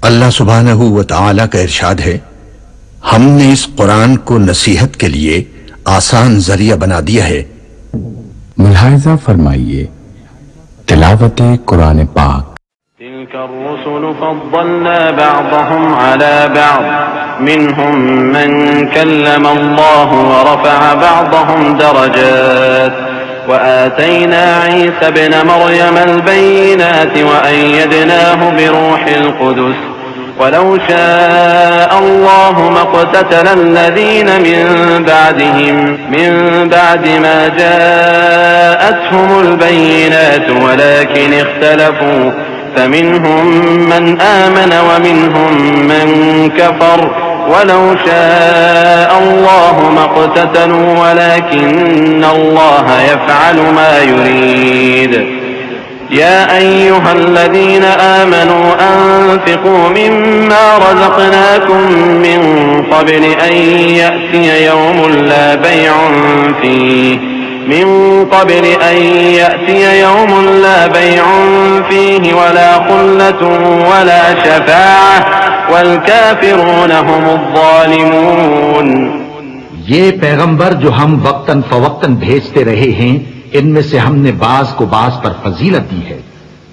اللہ سبحانہ و تعالی کا ارشاد ہے، ہم نے اس قرآن کو نصیحت کے لیے آسان ذریعہ بنا دیا ہے۔ ملاحظہ فرمائیے تلاوت قرآن پاک۔ تلك الرسل فضلنا بعضهم على بعض منهم من كلم الله ورفع بعضهم درجات وآتينا عيسى ابن مريم البينات وأيدناه بروح القدس ولو شاء الله ما اقتتل الذين من بعد ما جاءتهم البينات ولكن اختلفوا فمنهم من آمن ومنهم من كفر ولو شاء الله ما اقتتلوا ولكن الله يفعل ما يريد يا أيها الذين آمنوا أنفقوا مما رزقناكم من قبل أن يأتي يوم لا بيع فيه ولا خلة ولا شفاعة والكافرون هم الظالمون۔ یہ پیغمبر جو ہم وقتاً فوقتاً بھیجتے رہے ہیں، ان میں سے ہم نے بعض کو بعض پر فضیلت دی ہے۔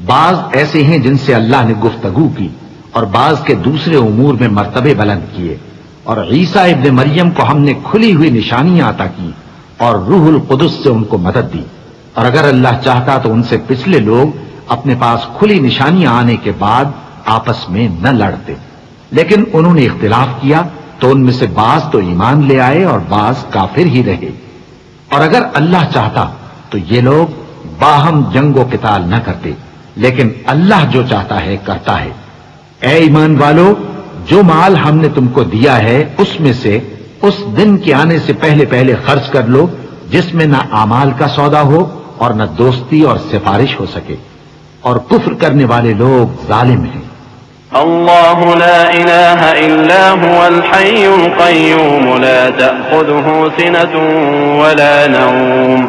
بعض ایسے ہیں جن سے اللہ نے گفتگو کی اور بعض کے دوسرے امور میں مرتبے بلند کیے، اور عیسیٰ ابن مریم کو ہم نے کھلی ہوئی نشانیاں عطا کی اور روح القدس سے ان کو مدد دی، اور اگر اللہ چاہتا تو ان سے پچھلے لوگ اپنے پاس کھلی نشانیاں آنے کے بعد آپس میں نہ لڑتے، لیکن انہوں نے اختلاف کیا تو ان میں سے بعض تو ایمان لے آئے اور بعض کافر ہی رہے۔ اور اگر اللہ چاہتا تو یہ لوگ باہم جنگ و قتال نہ کرتے، لیکن اللہ جو چاہتا ہے کرتا ہے۔ اے ایمان والو، جو مال ہم نے تم کو دیا ہے اس میں سے اس دن کے آنے سے پہلے پہلے خرچ کر لو جس میں نہ اعمال کا سودا ہو اور نہ دوستی اور سفارش ہو سکے، اور کفر کرنے والے لوگ ظالم ہیں۔ اللہ لا الہ الا هو الحی القیوم لا تأخذه سنة ولا نوم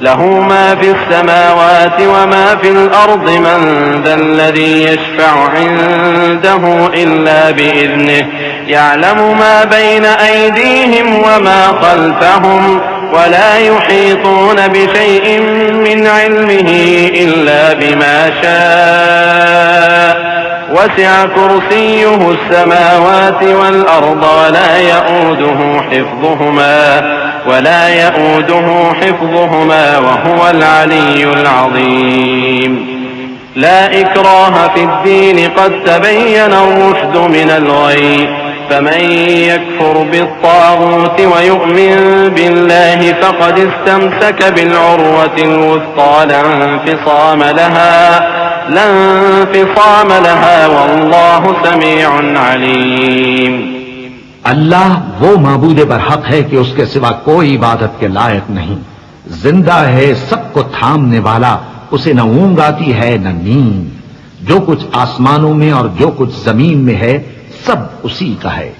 له ما في السماوات وما في الأرض من ذا الذي يشفع عنده إلا بإذنه يعلم ما بين أيديهم وما خلفهم ولا يحيطون بشيء من علمه إلا بما شاء وسع كرسيه السماوات والأرض ولا يؤوده حفظهما وهو العلي العظيم لا إكراه في الدين قد تبين الرشد من الغي فمن يكفر بالطاغوت ويؤمن بالله فقد استمسك بالعروة الوثقى لا انفصام لها والله سميع عليم۔ اللہ وہ معبود برحق ہے کہ اس کے سوا کوئی عبادت کے لائق نہیں، زندہ ہے، سب کو تھامنے والا، اسے نہ اونگ آتی ہے نہ نیند۔ جو کچھ آسمانوں میں اور جو کچھ زمین میں ہے سب اسی کا ہے۔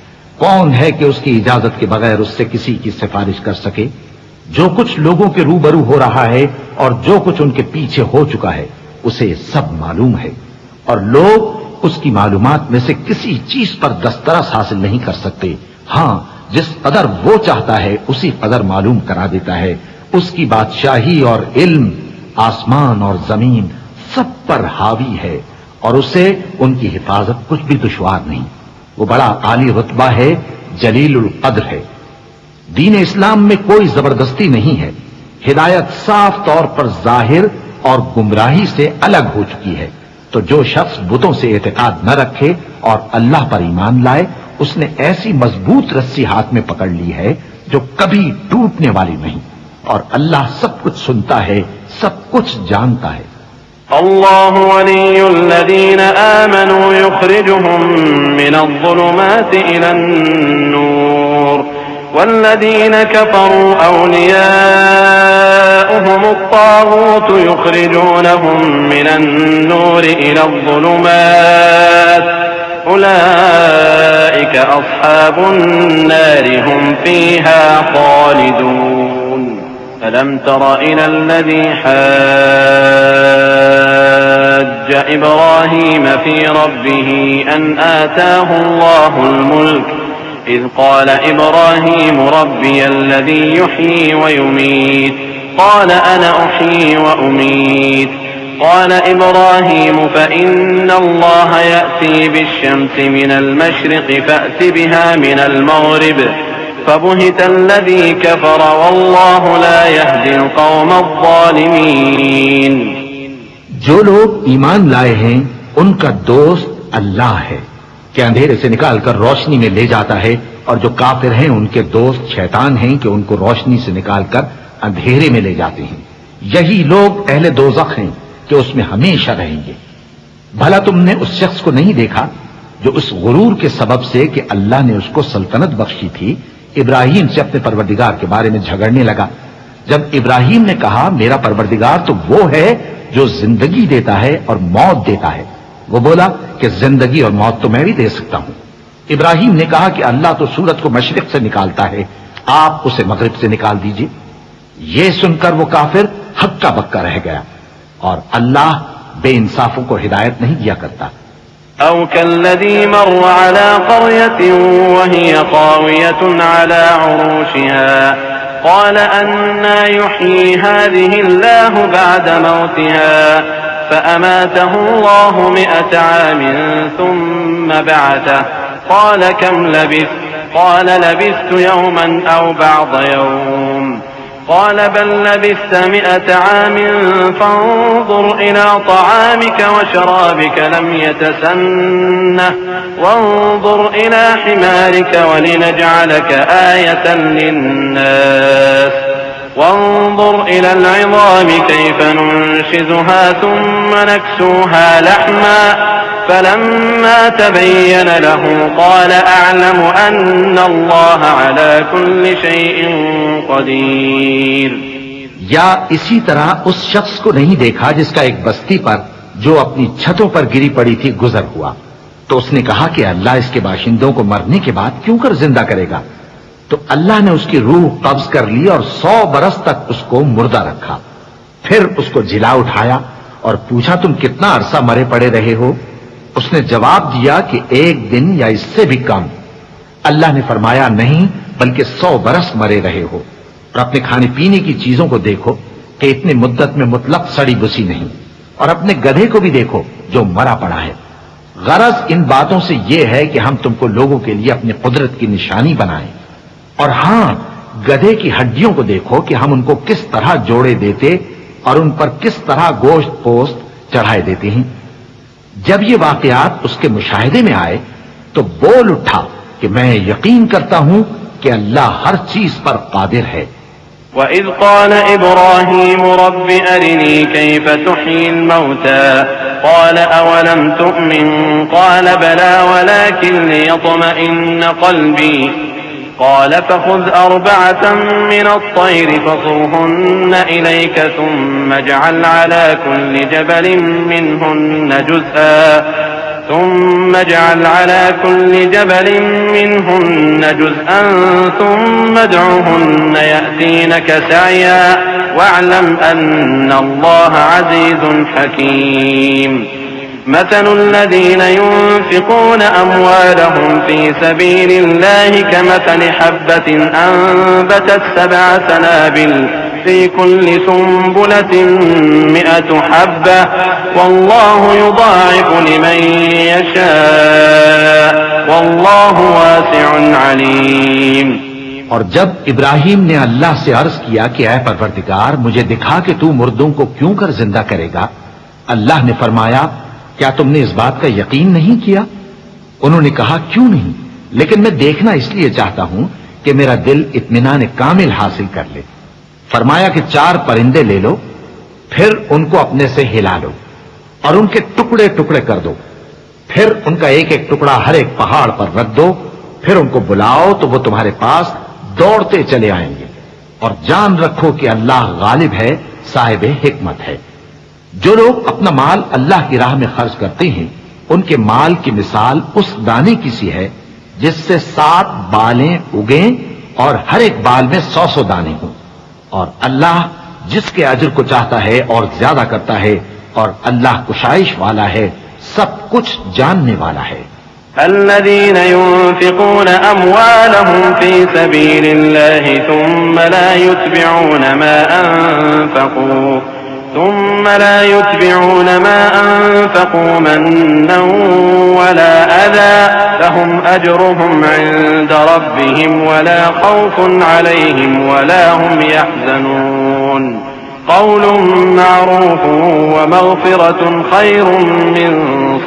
کون ہے کہ اس کی اجازت کے بغیر اس سے کسی کی سفارش کر سکے؟ جو کچھ لوگوں کے روبرو ہو رہا ہے اور جو کچھ ان کے پیچھے ہو چکا ہے اسے سب معلوم ہے، اور لوگ اس کی معلومات میں سے کسی چیز پر دسترس حاصل نہیں کر سکتے۔ ہاں، جس قدر وہ چاہتا ہے اسی قدر معلوم کرا دیتا ہے۔ اس کی بادشاہی اور علم آسمان اور زمین سب پر حاوی ہے، اور اسے ان کی حفاظت کچھ بھی دشوار نہیں۔ وہ بڑا عالی رتبہ ہے، جلیل القدر ہے۔ دین اسلام میں کوئی زبردستی نہیں ہے، ہدایت صاف طور پر ظاہر اور گمراہی سے الگ ہو چکی ہے۔ تو جو شخص بتوں سے اعتقاد نہ رکھے اور اللہ پر ایمان لائے، اس نے ایسی مضبوط رسی ہاتھ میں پکڑ لی ہے جو کبھی ٹوٹنے والی نہیں، اور اللہ سب کچھ سنتا ہے، سب کچھ جانتا ہے۔ اللہ ولی الذین آمنوا یخرجهم من الظلمات الى النور والذین کفروا اولیاؤهم الطاغوت یخرجونهم من النور الى الظلمات اولئک اصحاب النار هم فیها خالدون۔ ألم تر إلى الذي حاج حج إبراهيم في ربه أن آتاه الله الملك إذ قال إبراهيم ربي الذي يحيي ويميت قال أنا أحيي وأميت قال إبراهيم فإن الله يأتي بالشمس من المشرق فأت بها من المغرب فبهت الذي كفر والله لا يهدي القوم الظالمين. جو لوگ ایمان لائے ہیں ان کا دوست اللہ ہے کہ اندھیرے سے نکال کر روشنی میں لے جاتا ہے، اور جو کافر ہیں ان کے دوست شیطان ہیں کہ ان کو روشنی سے نکال کر اندھیرے میں لے جاتے ہیں. یہی لوگ اہل دوزخ ہیں کہ اس میں ہمیشہ رہیں گے. بھلا تم نے اس شخص کو نہیں دیکھا جو اس غرور کے سبب سے کہ اللہ نے اس کو سلطنت بخشی تھی ابراہیم سے اپنے پروردگار کے بارے میں جھگڑنے لگا؟ جب ابراہیم نے کہا میرا پروردگار تو وہ ہے جو زندگی دیتا ہے اور موت دیتا ہے، وہ بولا کہ زندگی اور موت تو میں بھی دے سکتا ہوں. ابراہیم نے کہا کہ اللہ تو سورج کو مشرق سے نکالتا ہے، آپ اسے مغرب سے نکال دیجئے. یہ سن کر وہ کافر ہکا بکا رہ گیا، اور اللہ بے انصافوں کو ہدایت نہیں دیا کرتا. أو كالذي مر على قرية وهي خاوية على عروشها قال أنى يحيي هذه الله بعد موتها فأماته الله 100 عام ثم بعثه قال كم لبثت قال لبثت يوما أو بعض يوم قال بل لبثت 100 عام فانظر إلى طعامك وشرابك لم يتسنه وانظر إلى حمارك ولنجعلك آية للناس وانظر إلى العظام كيف ننشزها ثم نكسوها لحما فلما تبين له قال أعلم أن الله على كل شيء قدیر. یا اسی طرح اس شخص کو نہیں دیکھا جس کا ایک بستی پر جو اپنی چھتوں پر گری پڑی تھی گزر ہوا، تو اس نے کہا کہ اللہ اس کے باشندوں کو مرنے کے بعد کیوں کر زندہ کرے گا؟ تو اللہ نے اس کی روح قبض کر لی اور 100 برس تک اس کو مردہ رکھا. پھر اس کو جلا اٹھایا اور پوچھا تم کتنا عرصہ مرے پڑے رہے ہو؟ اس نے جواب دیا کہ 1 دن یا اس سے بھی کم. اللہ نے فرمایا نہیں بلکہ 100 برس مرے رہے ہو. اور اپنے کھانے پینے کی چیزوں کو دیکھو کہ اتنی مدت میں مطلق سڑی بسی نہیں، اور اپنے گدھے کو بھی دیکھو جو مرا پڑا ہے. غرض ان باتوں سے یہ ہے کہ ہم تم کو لوگوں کے لیے اپنی قدرت کی نشانی بنائیں. اور ہاں، گدھے کی ہڈیوں کو دیکھو کہ ہم ان کو کس طرح جوڑے دیتے اور ان پر کس طرح گوشت پوست چڑھائے دیتے ہیں. جب یہ واقعات اس کے مشاہدے میں آئے تو بول اٹھا کہ میں یقین کرتا ہوں کہ اللہ ہر چیز پر قادر ہے. وَإِذْ قَالَ إِبْرَاهِيمُ رَبِّ أَرِنِي كَيْفَ تُحْيِي الْمَوْتَى قَالَ أَوَلَمْ تُؤْمِنْ قَالَ بَلَى وَلَكِنْ لِيَطْمَئِنَّ قَلْبِي قال فخذ 4 من الطير فصرهن إليك ثم اجعل على كل جبل منهن جزءا ثم ادعهن يأتينك سعيا واعلم أن الله عزيز حكيم. مثل الذين ينفقون أموالهم في سبيل الله كمثل حبة أنبتت 7 سنابل في كل سنبلة 100 حبة والله يضاعف لمن يشاء والله واسع عليم. اور جب ابراہیم نے اللہ سے عرض کیا کہ اے پروردگار مجھے دکھا کہ تو مردوں کو کیوں کر زندہ کرے گا، اللہ نے فرمایا کیا تم نے اس بات کا یقین نہیں کیا؟ انہوں نے کہا کیوں نہیں، لیکن میں دیکھنا اس لیے چاہتا ہوں کہ میرا دل اطمینان کامل حاصل کر لے. فرمایا کہ 4 پرندے لے لو، پھر ان کو اپنے سے ہلا لو اور ان کے ٹکڑے ٹکڑے کر دو، پھر ان کا ایک ایک ٹکڑا ہر ایک پہاڑ پر رکھ دو، پھر ان کو بلاؤ تو وہ تمہارے پاس دوڑتے چلے آئیں گے. اور جان رکھو کہ اللہ غالب ہے، صاحب حکمت ہے. جو لوگ اپنا مال اللہ کی راہ میں خرچ کرتے ہیں ان کے مال کی مثال اس دانے کی سی ہے جس سے 7 بالیں اگیں اور ہر ایک بال میں 100 دانے ہوں. اور اللہ جس کے اجر کو چاہتا ہے اور زیادہ کرتا ہے اور اللہ کشائش والا ہے، سب کچھ جاننے والا ہے۔ الذين ينفقون أموالهم في سبيل الله ثم لا يتبعون ما أنفقوا منا ولا أذى لهم أجرهم عند ربهم ولا خوف عليهم ولا هم يحزنون قول معروف ومغفرة خير من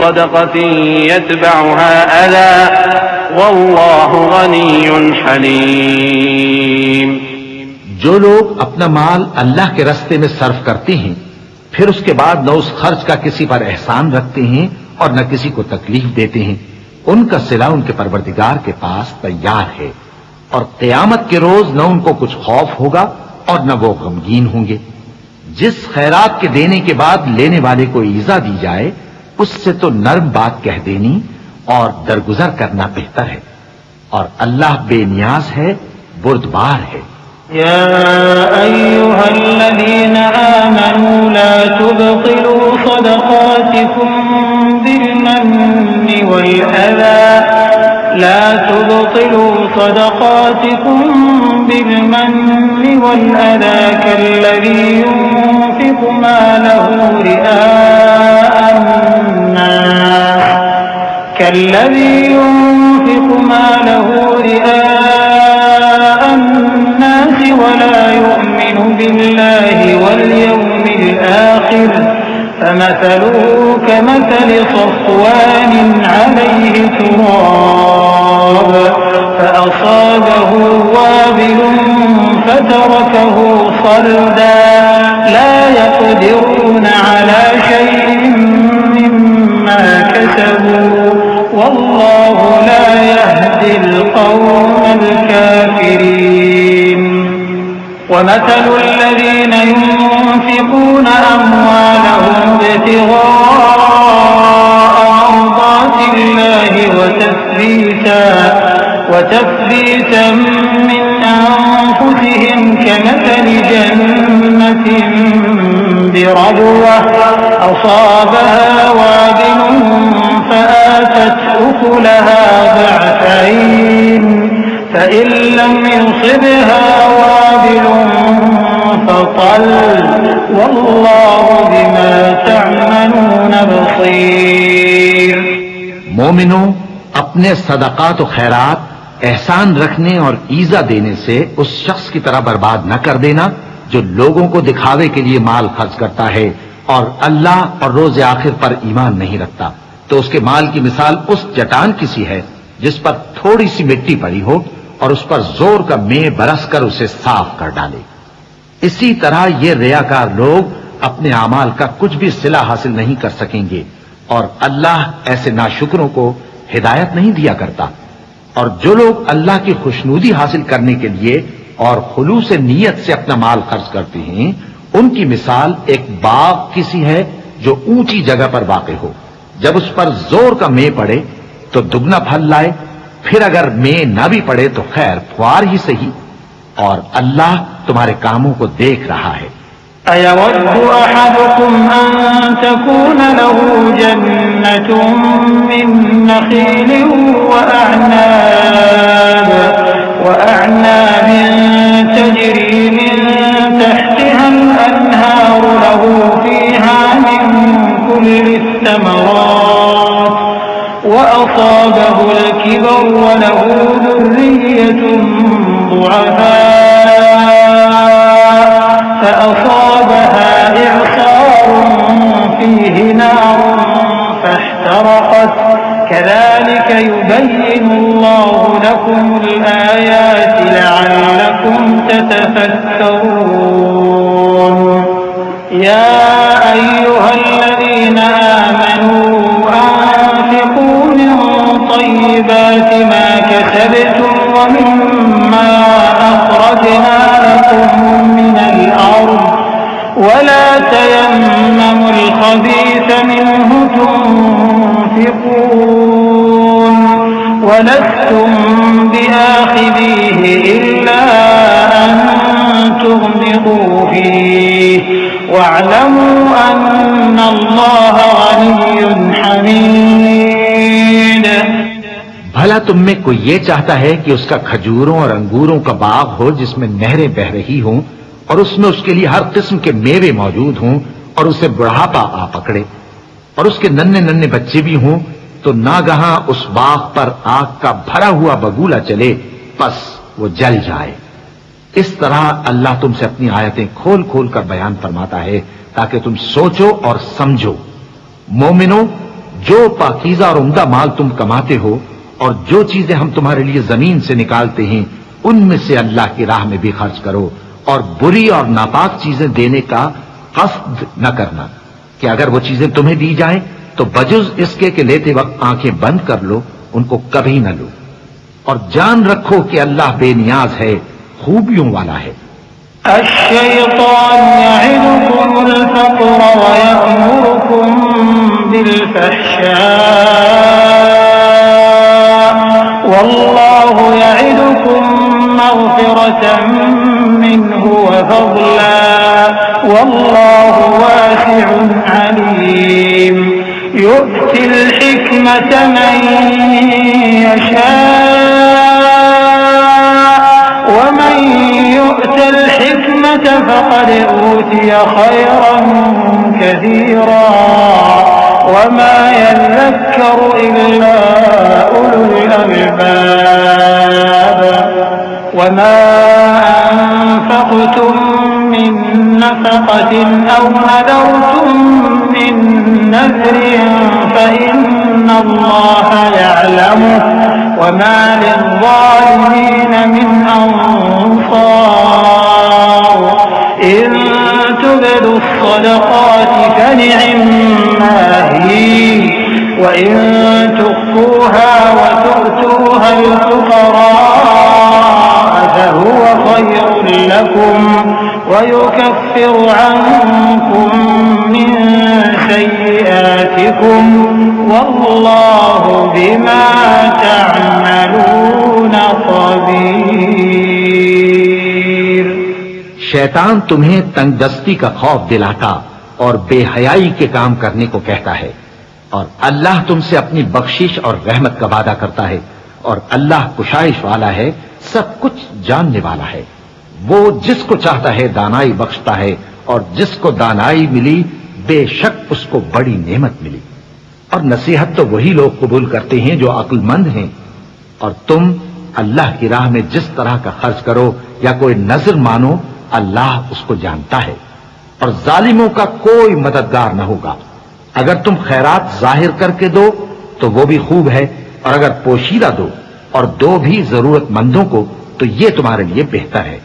صدقة يتبعها أذى والله غني حليم۔ جو لوگ اپنا مال اللہ کے راستے میں صرف کرتے ہیں پھر اس کے بعد نہ اس خرچ کا کسی پر احسان رکھتے ہیں اور نہ کسی کو تکلیف دیتے ہیں، ان کا صلہ ان کے پروردگار کے پاس تیار ہے، اور قیامت کے روز نہ ان کو کچھ خوف ہوگا اور نہ وہ غمگین ہوں گے۔ جس خیرات کے دینے کے بعد لینے والے کو ایذا دی جائے اس سے تو نرم بات کہہ دینی اور درگزر کرنا بہتر ہے، اور اللہ بے نیاز ہے، بردبار ہے۔ يا أيها الذين آمنوا لا تبطلوا صدقاتكم بالمن والأذى كالذي ينفق ماله رئاء الناس ولا يؤمن بالله واليوم الآخر فمثله كمثل صفوان عليه تراب فأصابه وابل فتركه صلدا لا يقدرون على شيء مما كسبوا والله لا يهدي القوم الكافرين۔ ومثل الذين ينفقون أموالهم ابتغاء مرضات الله وتثبيتا من أنفسهم كمثل جنة بربوة أصابها وابل فآتت أكلها ضعفين فإن لم يصبها وابل فطل والله بما تعملون بصير۔ مومنوں، اپنے صدقات و خیرات احسان رکھنے اور ایذا دینے سے اس شخص کی طرح برباد نہ کر دینا جو لوگوں کو دکھاوے کے لیے مال خرچ کرتا ہے اور اللہ اور روز آخر پر ایمان نہیں رکھتا، تو اس کے مال کی مثال اس چٹان کی سی ہے جس پر تھوڑی سی مٹی پڑی ہو اور اس پر زور کا مے برس کر اسے صاف کر ڈالے۔ اسی طرح یہ ریاکار لوگ اپنے اعمال کا کچھ بھی صلہ حاصل نہیں کر سکیں گے، اور اللہ ایسے ناشکروں کو ہدایت نہیں دیا کرتا۔ اور جو لوگ اللہ کی خوشنودی حاصل کرنے کے لیے اور خلوص نیت سے اپنا مال خرچ کرتے ہیں ان کی مثال ایک باغ کی سی ہے جو اونچی جگہ پر واقع ہو، جب اس پر زور کا مے پڑے تو دگنا پھل لائے، پھر اگر مے نہ بھی پڑے تو خیر پھوار ہی صحیح، اور اللہ تمہارے کاموں کو دیکھ رہا ہے۔ أَيَوَدُّ أَحَدُكُمْ أَن تَكُونَ لَهُ جَنَّةٌ مِّن نَخِيلٍ وَأَعْنَابٍ تَجْرِي مِن تَحْتِهَا الْأَنْهَارُ لَهُ فِيهَا مِن كُلِّ الثَّمَرَاتِ وَأَصَابَهُ الْكِبَرُ وَلَهُ ذُرِّيَّةٌ ضُعَفَاءُ فأصابها إعصار فيه نار فاحترقت كذلك يبين الله لكم الآيات لعلكم تتفكرون۔ يا أيها الذين آمنوا أنفقوا من طيبات ما كسبتم ومما أخرجنا لكم من الأرض ولا تيمموا الخبيث منه تنفقون ولستم بآخذيه إلا أن تغمضوا فيه واعلموا أن الله غني حميد. بھلا تم میں کوئی یہ چاہتا ہے کہ اس کا کھجوروں اور انگوروں کا باغ ہو جس میں نہریں بہ رہی ہوں اور اس میں اس کے لیے ہر قسم کے میوے موجود ہوں اور اسے بڑھاپا آ پکڑے اور اس کے ننھے ننھے بچے بھی ہوں تو ناگہاں اس باغ پر آگ کا بھرا ہوا بگولا چلے پس وہ جل جائے. اس طرح اللہ تم سے اپنی آیتیں کھول کھول کر بیان فرماتا ہے تاکہ تم سوچو اور سمجھو. مومنو، جو پاکیزہ اور عمدہ مال تم کماتے ہو اور جو چیزیں ہم تمہارے لیے زمین سے نکالتے ہیں ان میں سے اللہ کی راہ میں بھی خرچ کرو اور بری اور ناپاک چیزیں دینے کا قصد نہ کرنا کہ اگر وہ چیزیں تمہیں دی جائیں تو بجز اس کے کہ لیتے وقت آنکھیں بند کر لو ان کو کبھی نہ لو. اور جان رکھو کہ اللہ بے نیاز ہے، خوبیوں والا ہے. الشیطان یعدکم الفقر ویأمرکم بالفحشاء واللہ یعدکم مغفرة منه وفضلا واللہ واسع علیم. يؤتي الحكمة من يشاء ومن يؤت الحكمة فقد أوتي خيرا كثيرا وما يذكر إلا أولو الألباب. وما أنفقتم من نفقة أو نذرتم من نذر فإن الله يعلمه وما للظالمين من أنصار. إن تبدوا الصدقات فنعما هي وإن تخفوها وتؤتوها الفقراء فهو خير لكم ويكفر عنكم من سيئاتكم والله بما تعملون خبير. شیطان تمہیں تنگ دستی کا خوف دلاتا اور بے حیائی کے کام کرنے کو کہتا ہے اور اللہ تم سے اپنی بخشش اور رحمت کا وعدہ کرتا ہے اور اللہ کشائش والا ہے، سب کچھ جاننے والا ہے. وہ جس کو چاہتا ہے دانائی بخشتا ہے اور جس کو دانائی ملی بے شک اس کو بڑی نعمت ملی. اور نصیحت تو وہی لوگ قبول کرتے ہیں جو عقل مند ہیں. اور تم اللہ کی راہ میں جس طرح کا خرچ کرو یا کوئی نظر مانو اللہ اس کو جانتا ہے. اور ظالموں کا کوئی مددگار نہ ہوگا. اگر تم خیرات ظاہر کر کے دو تو وہ بھی خوب ہے اور اگر پوشیدہ دو اور دو بھی ضرورت مندوں کو تو یہ تمہارے لیے بہتر ہے.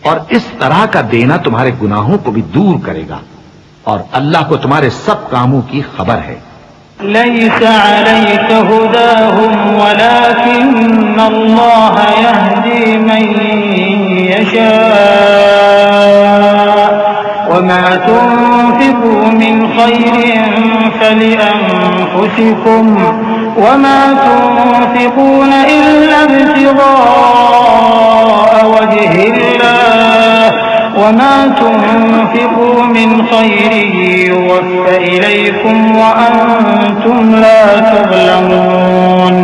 اور اس طرح کا دینا تمہارے گناہوں کو بھی دور کرے گا اور اللہ کو تمہارے سب کاموں کی خبر ہے. ليس عليك هداهم ولكن الله يهدي من يشاء وما تنفقوا من خير فلأنفسكم وما تنفقون إلا ابتغاء وجه الله وما تنفقوا من خير يوفى إليكم وأنتم لا تظلمون.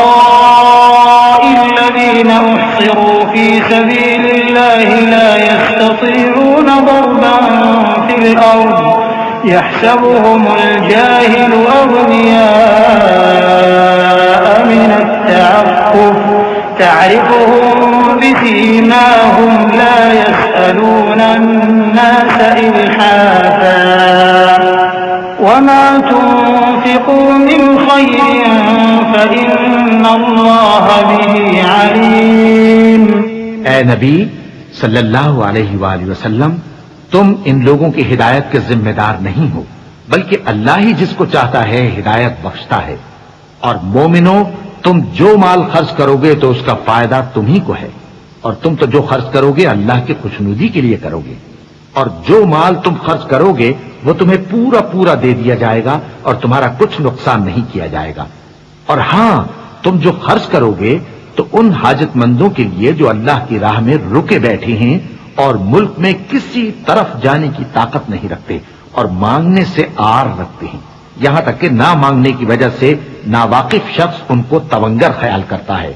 للفقراء الذين أحصروا في سبيل الله لا يستطيعون ضربا في الأرض يحسبهم الجاهل أغنياء من التعفف تعرفهم بسيماهم لا يسألون الناس إلحافا وما تنفقوا من خير فإن الله به عليم. اے نبی صلی اللہ علیہ وآلہ وسلم، تم ان لوگوں کی ہدایت کے ذمہ دار نہیں ہو بلکہ اللہ ہی جس کو چاہتا ہے ہدایت بخشتا ہے. اور مومنو، تم جو مال خرچ کرو گے تو اس کا فائدہ تمہیں کو ہے اور تم تو جو خرچ کرو گے اللہ کی خوشنودی کے لیے کرو گے. اور جو مال تم خرچ کرو گے وہ تمہیں پورا پورا دے دیا جائے گا اور تمہارا کچھ نقصان نہیں کیا جائے گا. اور ہاں، تم جو خرچ کرو گے تو ان حاجت مندوں کے لیے جو اللہ کی راہ میں رکے بیٹھے ہیں اور ملک میں کسی طرف جانے کی طاقت نہیں رکھتے اور مانگنے سے آر رکھتے ہیں، یہاں تک کہ نہ مانگنے کی وجہ سے ناواقف شخص ان کو تونگر خیال کرتا ہے،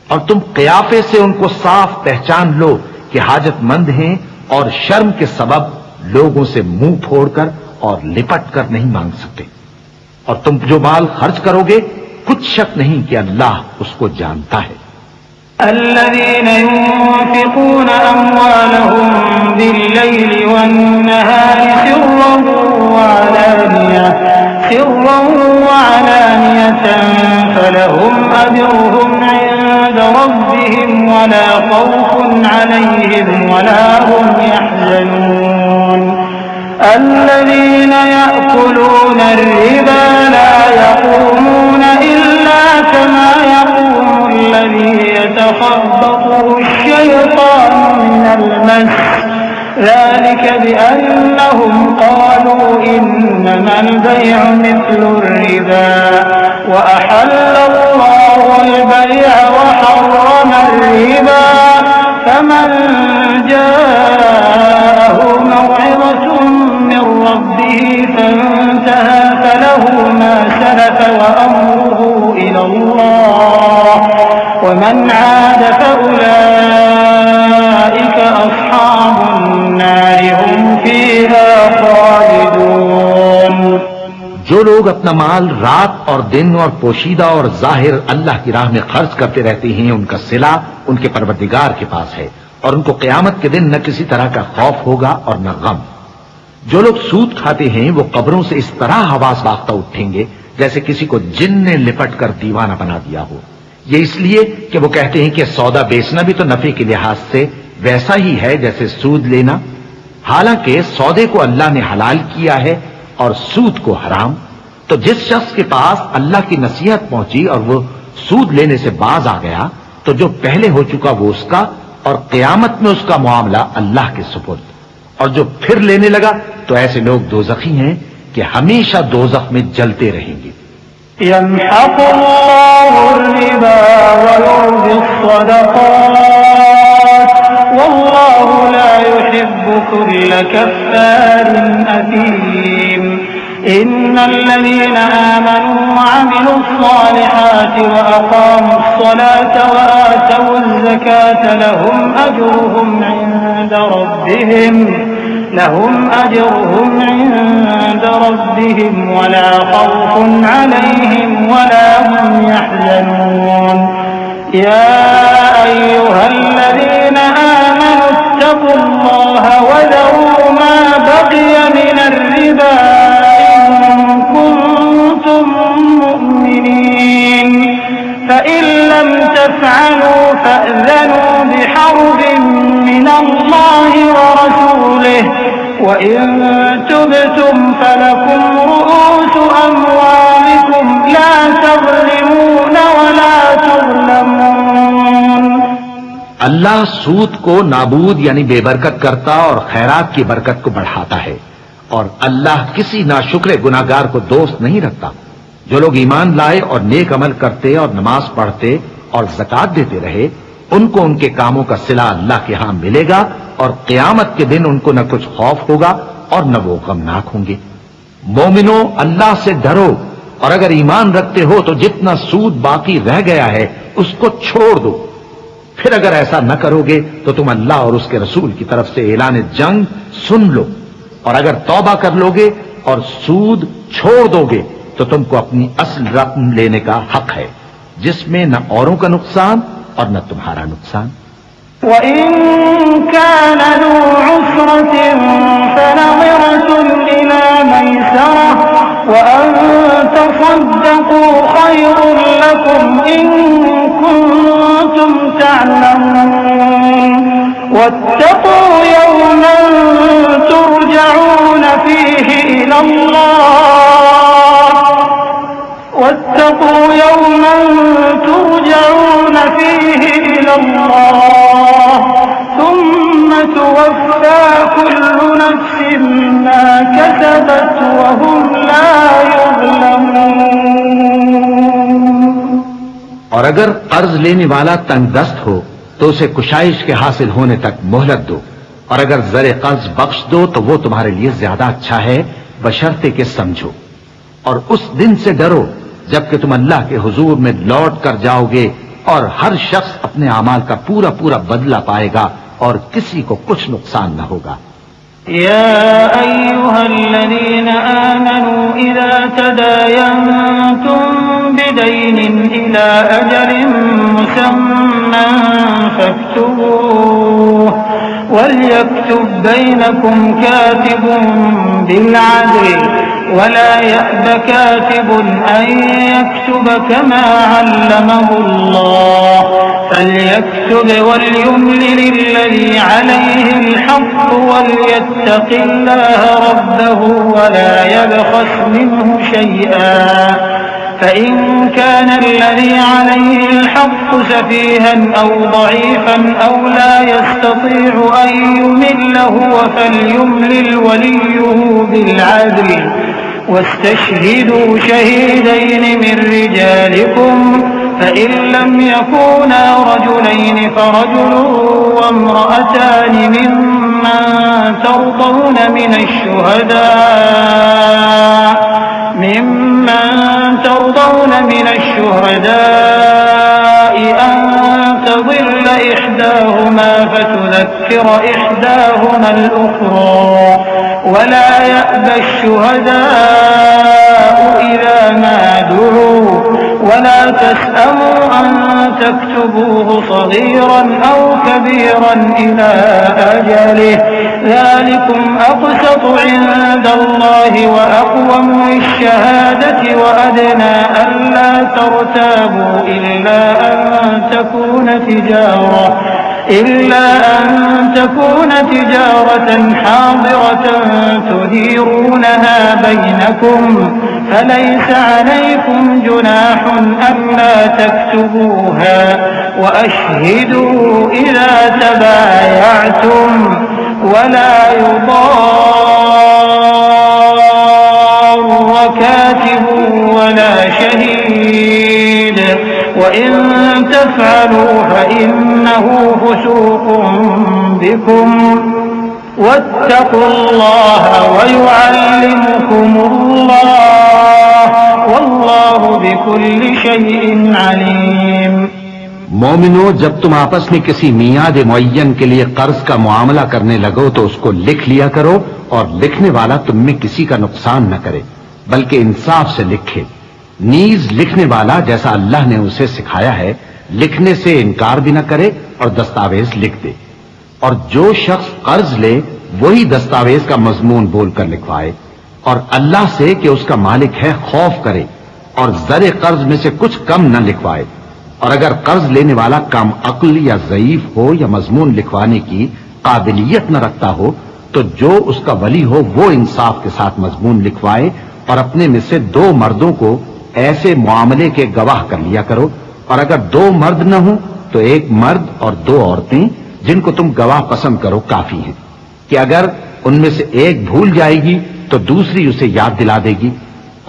اور تم قیافے سے ان کو صاف پہچان لو کہ حاجت مند ہیں اور شرم کے سبب لوگوں سے منہ پھوڑ کر اور لپٹ کر نہیں مانگ سکتے، اور تم جو مال خرچ کرو گے کچھ شک نہیں کہ اللہ اس کو جانتا ہے۔ الذين ينفقون أموالهم بالليل والنهار سرا وعلانية فلهم أجرهم عند ربهم ولا خوف عليهم ولا هم يحزنون الذين يأكلون الربا لا يقومون إلا كما يقوم الذي يتخبطه الشيطان من المس ذلك بأنهم قالوا إنما البيع مثل الربا وأحل الله البيع وحرم الربا فمن جاءه موعظة من ربه فانتهى فله ما سلف وأمره إلى الله ومن عاد فأولئك أصحاب النار هم فيها خالدون۔ جو لوگ اپنا مال رات اور دن اور پوشیدہ اور ظاہر اللہ کی راہ میں خرچ کرتے رہتے ہیں، ان کا صلہ ان کے پروردگار کے پاس ہے، اور ان کو قیامت کے دن نہ کسی طرح کا خوف ہوگا اور نہ غم۔ جو لوگ سود کھاتے ہیں وہ قبروں سے اس طرح حواس باختہ اٹھیں گے جیسے کسی کو جن نے لپٹ کر دیوانہ بنا دیا ہو، یہ اس لیے کہ وہ کہتے ہیں کہ سودا بیچنا بھی تو نفع کے لحاظ سے ویسا ہی ہے جیسے سود لینا، حالانکہ سودے کو اللہ نے حلال کیا ہے اور سود کو حرام۔ تو جس شخص کے پاس اللہ کی نصیحت پہنچی اور وہ سود لینے سے باز آ گیا تو جو پہلے ہو چکا وہ اس کا، اور قیامت میں اس کا معاملہ اللہ کے سپرد، اور جو پھر لینے لگا تو ایسے لوگ دوزخی ہیں کہ ہمیشہ دوزخ میں جلتے رہیں گے۔ يمحق الله الربا ويربي الصدقات والله لا يحب كل كفار أثيم إن الذين آمنوا وعملوا الصالحات وأقاموا الصلاة وآتوا الزكاة لهم أجرهم عند ربهم ولا خوف عليهم ولا هم يحزنون يا أيها الذين آمنوا اتقوا الله وذروا ما بقي من الربا إن كنتم مؤمنين فإن لم تفعلوا فأذنوا بحرب من الله ورسوله وإن تبتم فلكم رؤوس أموالكم لا تظلمون ولا تظلمون۔ اللہ سود کو نابود یعنی بے برکت کرتا اور خیرات کی برکت کو بڑھاتا ہے، اور اللہ کسی ناشکر گناہگار کو دوست نہیں رکھتا۔ جو لوگ ایمان لائے اور نیک عمل کرتے اور نماز پڑھتے اور زکات دیتے رہے ان کو ان کے کاموں کا صلہ اللہ کے ہاں ملے گا، اور قیامت کے دن ان کو نہ کچھ خوف ہوگا اور نہ وہ غمناک ہوں گے۔ مومنو، اللہ سے ڈرو، اور اگر ایمان رکھتے ہو تو جتنا سود باقی رہ گیا ہے اس کو چھوڑ دو۔ پھر اگر ایسا نہ کرو گے تو تم اللہ اور اس کے رسول کی طرف سے اعلان جنگ سن لو، اور اگر توبہ کر لو گے اور سود چھوڑ دو گے تو تم کو اپنی اصل رقم لینے کا حق ہے، جس میں نہ اوروں کا نقصان اور نہ تمہارا نقصان۔ وَإِن كَانَ ذُو عُسْرَةٍ فَنَظِرَةٌ إِلَى مَيْسَرَةٍ وَأَن تَصَدَّقُوا خَيْرٌ لَكُمْ إِن كُنتُمْ تَعْلَمُونَ وَاتَّقُوا يَوْمًا تُرْجَعُونَ فِيهِ إِلَى اللَّهِ واتقوا يوما ترجعون فيه إلى الله ثم توفى كل نفس ما كسبت وهم لا يظلمون۔ اور اگر قرض لینے والا تنگ دست ہو تو اسے کشائش کے حاصل ہونے تک مہلت دو، اور اگر زر قرض بخش دو تو وہ تمہارے لیے زیادہ اچھا ہے، بشرطے کہ سمجھو، اور اس دن سے ڈرو جبکہ تم اللہ کے حضور میں لوٹ کر جاؤ گے، اور ہر شخص اپنے اعمال کا پورا پورا بدلہ پائے گا اور کسی کو کچھ نقصان نہ ہوگا۔ يا أيها الذين آمنوا إذا تداينتم بدين إلى أجل مسمى فاكتبوه وليكتب بينكم كاتب بالعدل ولا يأب كاتب أن يكتب كما علمه الله فليكتب وليملل الذي عليه الحق وليتق الله ربه ولا يبخس منه شيئا فإن كان الذي عليه الحق سفيها أو ضعيفا أو لا يستطيع أن يمل هو فليملل وليه بالعدل واستشهدوا شهيدين من رجالكم فإن لم يكونا رجلين فرجل وامرأتان ممن ترضون من الشهداء أن تضل إحداهما فتذكر إحداهما الأخرى ولا يأبى الشهداء إذا ما دعوا ولا تسأموا أن تكتبوه صغيرا أو كبيرا إلى أجله ذلكم أقسط عند الله وأقوم للشهادة وأدنى ألا ترتابوا إلا أن تكون تجارة حاضرة تديرونها بينكم فليس عليكم جناح ألا تكتبوها وأشهدوا إذا تبايعتم ولا يضار كاتب ولا شهيد وإن تفعلوا فإنه فسوق بكم واتقوا الله ويعلمكم الله والله بكل شيء عليم۔ مومنو، جب تم آپس میں کسی میعاد معین کے لیے قرض کا معاملہ کرنے لگو تو اس کو لکھ لیا کرو، اور لکھنے والا تم میں کسی کا نقصان نہ کرے بلکہ انصاف سے لکھے۔ نیز لکھنے والا جیسا اللہ نے اسے سکھایا ہے لکھنے سے انکار بھی نہ کرے اور دستاویز لکھ دے، اور جو شخص قرض لے وہی دستاویز کا مضمون بول کر لکھوائے، اور اللہ سے کہ اس کا مالک ہے خوف کرے، اور زر قرض میں سے کچھ کم نہ لکھوائے۔ اور اگر قرض لینے والا کم عقل یا ضعیف ہو یا مضمون لکھوانے کی قابلیت نہ رکھتا ہو تو جو اس کا ولی ہو وہ انصاف کے ساتھ مضمون لکھوائے، اور اپنے میں سے 2 مردوں کو ایسے معاملے کے گواہ کر لیا کرو، اور اگر 2 مرد نہ ہوں تو 1 مرد اور 2 عورتیں جن کو تم گواہ پسند کرو کافی ہیں، کہ اگر ان میں سے ایک بھول جائے گی تو دوسری اسے یاد دلا دے گی،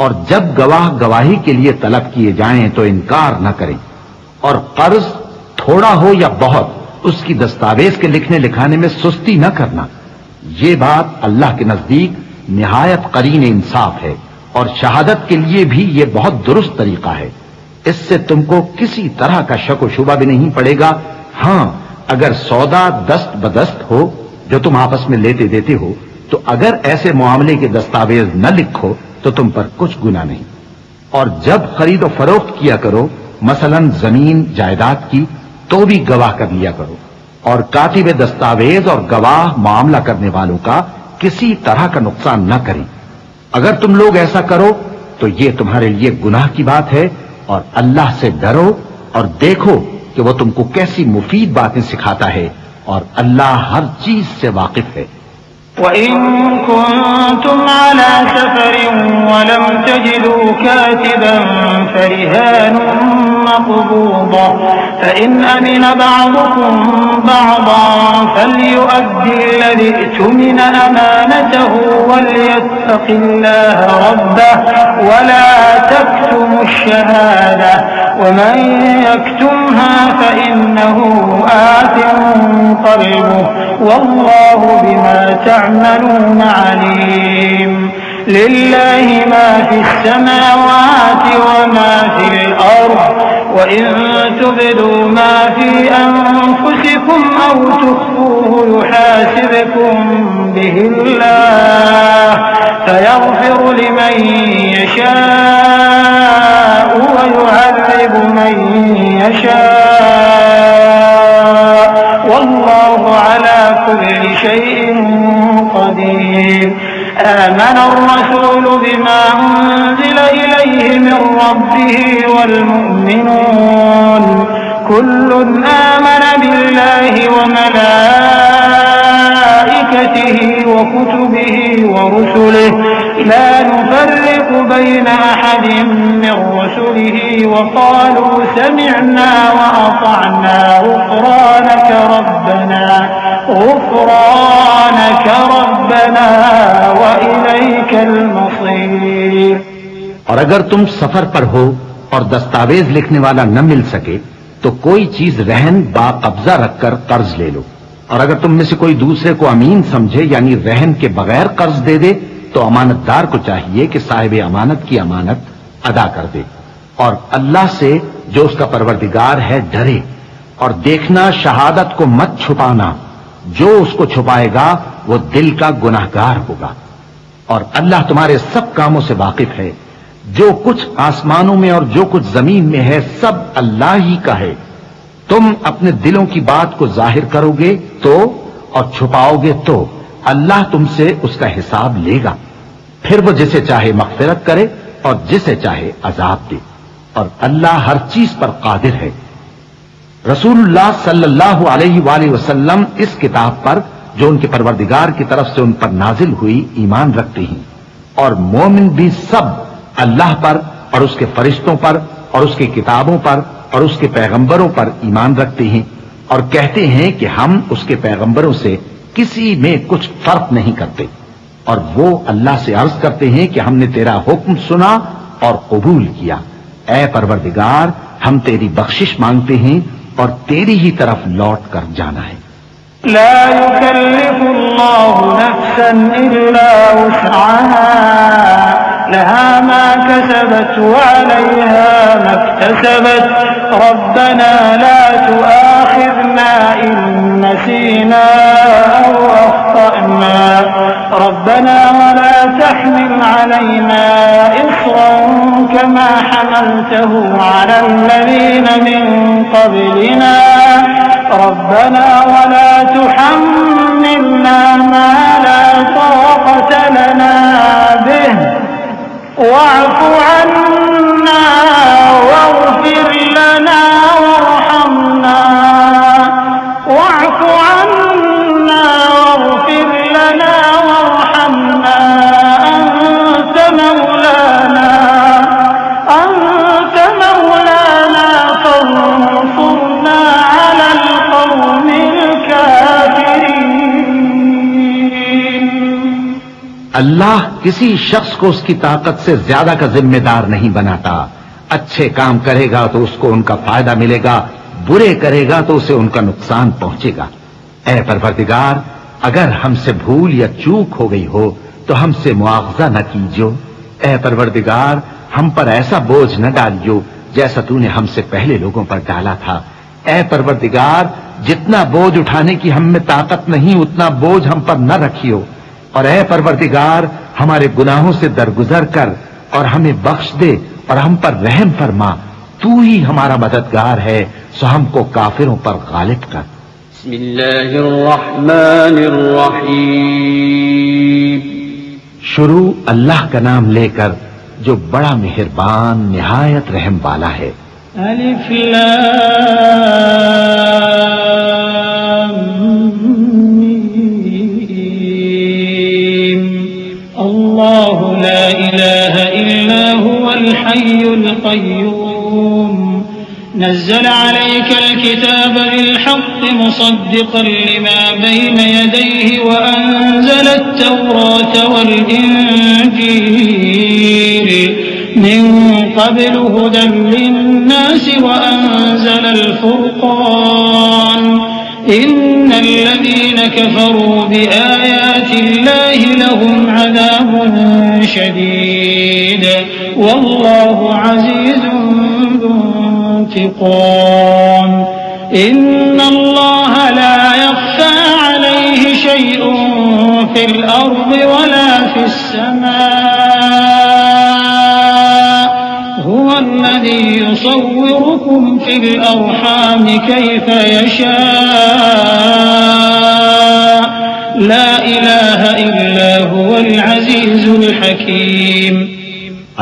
اور جب گواہ گواہی کے لیے طلب کیے جائیں تو انکار نہ کریں، اور قرض تھوڑا ہو یا بہت اس کی دستاویز کے لکھنے لکھانے میں سستی نہ کرنا۔ یہ بات اللہ کے نزدیک نہایت قرین انصاف ہے، اور شہادت کے لیے بھی یہ بہت درست طریقہ ہے، اس سے تم کو کسی طرح کا شک و شبہ بھی نہیں پڑے گا۔ ہاں، اگر سودا دست بدست ہو جو تم آپس میں لیتے دیتے ہو تو اگر ایسے معاملے کے دستاویز نہ لکھو تو تم پر کچھ گناہ نہیں۔ اور جب خرید و فروخت کیا کرو، مثلا زمین جائیداد کی، تو بھی گواہ کر لیا کرو، اور کاتب دستاویز اور گواہ معاملہ کرنے والوں کا کسی طرح کا نقصان نہ کریں۔ اگر تم لوگ ایسا کرو تو یہ تمہارے لیے گناہ کی بات ہے، اور اللہ سے ڈرو اور دیکھو کہ وہ تم کو کیسی مفید باتیں سکھاتا ہے، اور اللہ ہر چیز سے واقف ہے۔ وَإِن كُنتُمْ عَلَى سَفَرٍ وَلَمْ تَجِدُوا كَاتِبًا فَرِهَانٌ مَّقْبُوضَةٌ فَإِنْ أَمِنَ بَعْضُكُم بَعْضًا فَلْيُؤَدِّ الَّذِي اؤْتُمِنَ أَمَانَتَهُ وَلْيَتَّقِ اللَّهَ رَبَّهُ وَلَا تَكْتُمُوا الشَّهَادَةَ ومن يكتمها فإنه آثم قلبه والله بما تعملون عليم. لله ما في السماوات وما في الأرض وإن تبدوا ما في أنفسكم أو تخفوه يحاسبكم به الله فيغفر لمن يشاء ويعذب من يشاء والله على كل شيء قدير. آمن الرسول بما أنزل إليه من ربه والمؤمنون كل آمن بالله وملائكته وكتبه ورسله لا نفرق بين أحد من رسله وقالوا سمعنا وأطعنا غفرانك ربنا وإليك المصير. اور اگر تم سفر پر ہو اور دستاویز لکھنے والا نہ مل سکے تو کوئی چیز رہن با قبضہ رکھ کر قرض لے لو، اور اگر تم میں سے کوئی دوسرے کو امین سمجھے یعنی رہن کے بغیر قرض دے دے تو امانت دار کو چاہیے کہ صاحب امانت کی امانت ادا کر دے، اور اللہ سے جو اس کا پروردگار ہے ڈرے، اور دیکھنا شہادت کو مت چھپانا، جو اس کو چھپائے گا وہ دل کا گناہگار ہوگا، اور اللہ تمہارے سب کاموں سے واقف ہے، جو کچھ آسمانوں میں اور جو کچھ زمین میں ہے سب اللہ ہی کا ہے۔ تم اپنے دلوں کی بات کو ظاہر کرو گے تو اور چھپاؤ گے تو اللہ تم سے اس کا حساب لے گا، پھر وہ جسے چاہے مغفرت کرے اور جسے چاہے عذاب دے، اور اللہ ہر چیز پر قادر ہے۔ رسول اللہ صلی اللہ علیہ وآلہ وسلم اس کتاب پر جو ان کے پروردگار کی طرف سے ان پر نازل ہوئی ایمان رکھتے ہیں، اور مومن بھی سب اللہ پر اور اس کے فرشتوں پر اور اس کی کتابوں پر اور اس کے پیغمبروں پر ایمان رکھتے ہیں، اور کہتے ہیں کہ ہم اس کے پیغمبروں سے کسی میں کچھ فرق نہیں کرتے، اور وہ اللہ سے عرض کرتے ہیں کہ ہم نے تیرا حکم سنا اور قبول کیا، اے پروردگار ہم تیری بخشش مانگتے ہیں اور تیری ہی طرف لوٹ کر جانا ہے۔ لا يكلف الله نفسا إلا وسعها لها ما كسبت وعليها ما اكتسبت ربنا لا تؤاخذنا إن نسينا أو أخطأنا ربنا ولا تحمل علينا إصرا كما حملته على الذين من قبلنا ربنا ولا تحملنا ما لا طاقة لنا به واعف عنا واغفر لنا وارحمنا واعف عنا واغفر لنا وارحمنا أنت مولانا فانصرنا على القوم الكافرين۔ اللہ کسی شخص کو اس کی طاقت سے زیادہ کا ذمہ دار نہیں بناتا، اچھے کام کرے گا تو اس کو ان کا فائدہ ملے گا، برے کرے گا تو اسے ان کا نقصان پہنچے گا۔ اے پروردگار اگر ہم سے بھول یا چوک ہو گئی ہو تو ہم سے مواخذہ نہ کیجو، اے پروردگار ہم پر ایسا بوجھ نہ ڈالیو جیسا تو نے ہم سے پہلے لوگوں پر ڈالا تھا، اے پروردگار جتنا بوجھ اٹھانے کی ہم میں طاقت نہیں اتنا بوجھ ہم پر نہ رکھیو، اور اے پروردگار ہمارے گناہوں سے درگزر کر اور ہمیں بخش دے اور ہم پر رحم فرما، تو ہی ہمارا مددگار ہے سو ہم کو کافروں پر غالب کر۔ بسم اللہ الرحمن الرحیم۔ شروع اللہ کا نام لے کر جو بڑا مہربان نہایت رحم والا ہے۔ الف لام میم اللہ لا الہ الا هو الحی القیوم نزل عليك الكتاب بالحق مصدقا لما بين يديه وأنزل التوراة والإنجيل من قبل هدى للناس الناس وأنزل الفرقان إن الذين كفروا بآيات الله لهم عذاب شديد والله عزيز ذو انتقام إن الله لا يخفى عليه شيء في الأرض ولا في السماء هو الذي يصوركم في الأرحام كيف يشاء لا إله إلا هو العزيز الحكيم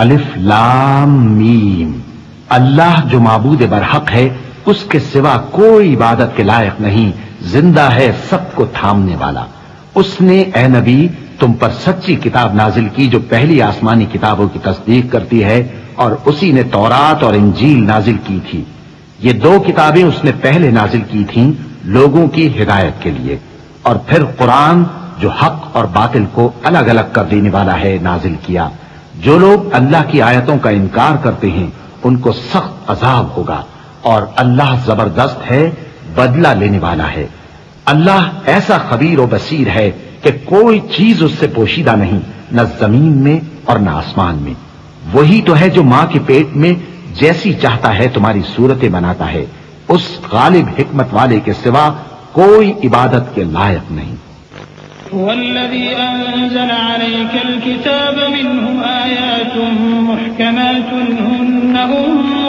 الف لام میم. اللہ جو معبود برحق ہے اس کے سوا کوئی عبادت کے لائق نہیں، زندہ ہے سب کو تھامنے والا. اس نے اے نبی تم پر سچی کتاب نازل کی جو پہلی آسمانی کتابوں کی تصدیق کرتی ہے، اور اسی نے تورات اور انجیل نازل کی تھی. یہ دو کتابیں اس نے پہلے نازل کی تھیں لوگوں کی ہدایت کے لیے، اور پھر قرآن جو حق اور باطل کو الگ الگ کر دینے والا ہے نازل کیا. جو لوگ اللہ کی آیتوں کا انکار کرتے ہیں ان کو سخت عذاب ہوگا، اور اللہ زبردست ہے، بدلہ لینے والا ہے. اللہ ایسا خبیر و بصیر ہے کہ کوئی چیز اس سے پوشیدہ نہیں، نہ زمین میں اور نہ آسمان میں. وہی تو ہے جو ماں کے پیٹ میں جیسی چاہتا ہے تمہاری صورتیں بناتا ہے. اس غالب حکمت والے کے سوا کوئی عبادت کے لائق نہیں. هو الذي أنزل عليك الكتاب منه آيات محكمات هن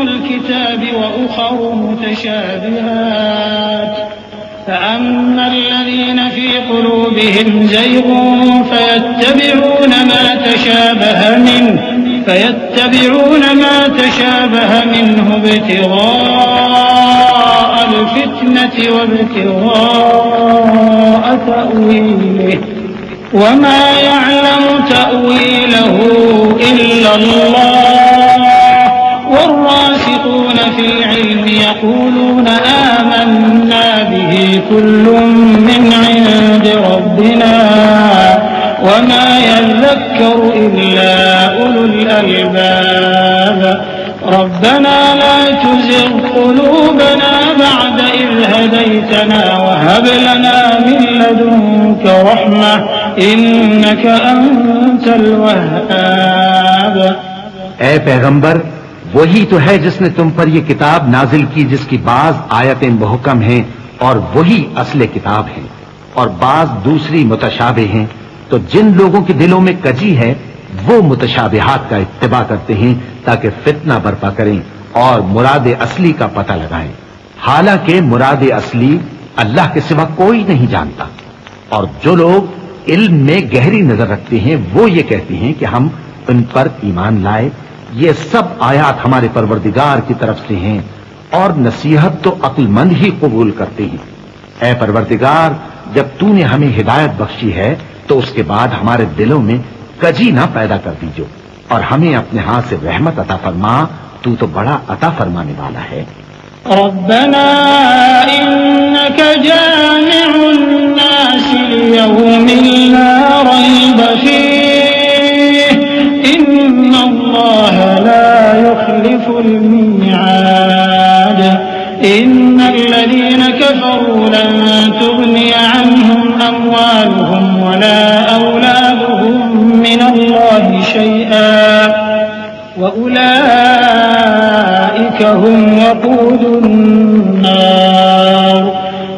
الكتاب وأخر متشابهات فأما الذين في قلوبهم زيغ فيتبعون ما تشابه منه ابتغاء الفتنة وابتغاء تأويله وما يعلم تأويله إلا الله والراسخون في العلم يقولون آمنا به كل من عند ربنا وما يذكر إلا أولو الألباب ربنا لا تزغ قلوبنا بعد إذ هديتنا وهب لنا من لدنك رحمة إنك أنت الوهاب. اے پیغمبر، وہی تو ہے جس نے تم پر یہ کتاب نازل کی جس کی بعض آیتیں محکم ہیں اور وہی اصل کتاب ہے، اور بعض دوسری متشابہ ہیں. تو جن لوگوں کے دلوں میں کجی ہے وہ متشابہات کا اتباع کرتے ہیں تاکہ فتنہ برپا کریں اور مراد اصلی کا پتہ لگائیں، حالانکہ مراد اصلی اللہ کے سوا کوئی نہیں جانتا. اور جو لوگ علم میں گہری نظر رکھتے ہیں وہ یہ کہتے ہیں کہ ہم ان پر ایمان لائے. یہ سب آیات ہمارے پروردگار کی طرف سے ہیں اور نصیحت تو عقل مند ہی قبول کرتے ہیں. اے پروردگار، جب تو نے ہمیں ہدایت بخشی ہے تو اس کے بعد ہمارے دلوں میں کجی نہ پیدا کر دیجو اور ہمیں اپنے ہاتھ سے رحمت عطا فرما، تو بڑا عطا فرمانے والا ہے. ربنا إنك جامع الناس ليوم لا ريب فيه إن الله لا يخلف الميعاد. إن الذين كفروا لن تغني عنهم أموالهم ولا أولادهم من الله شيئا وأولئك هم وقود النار.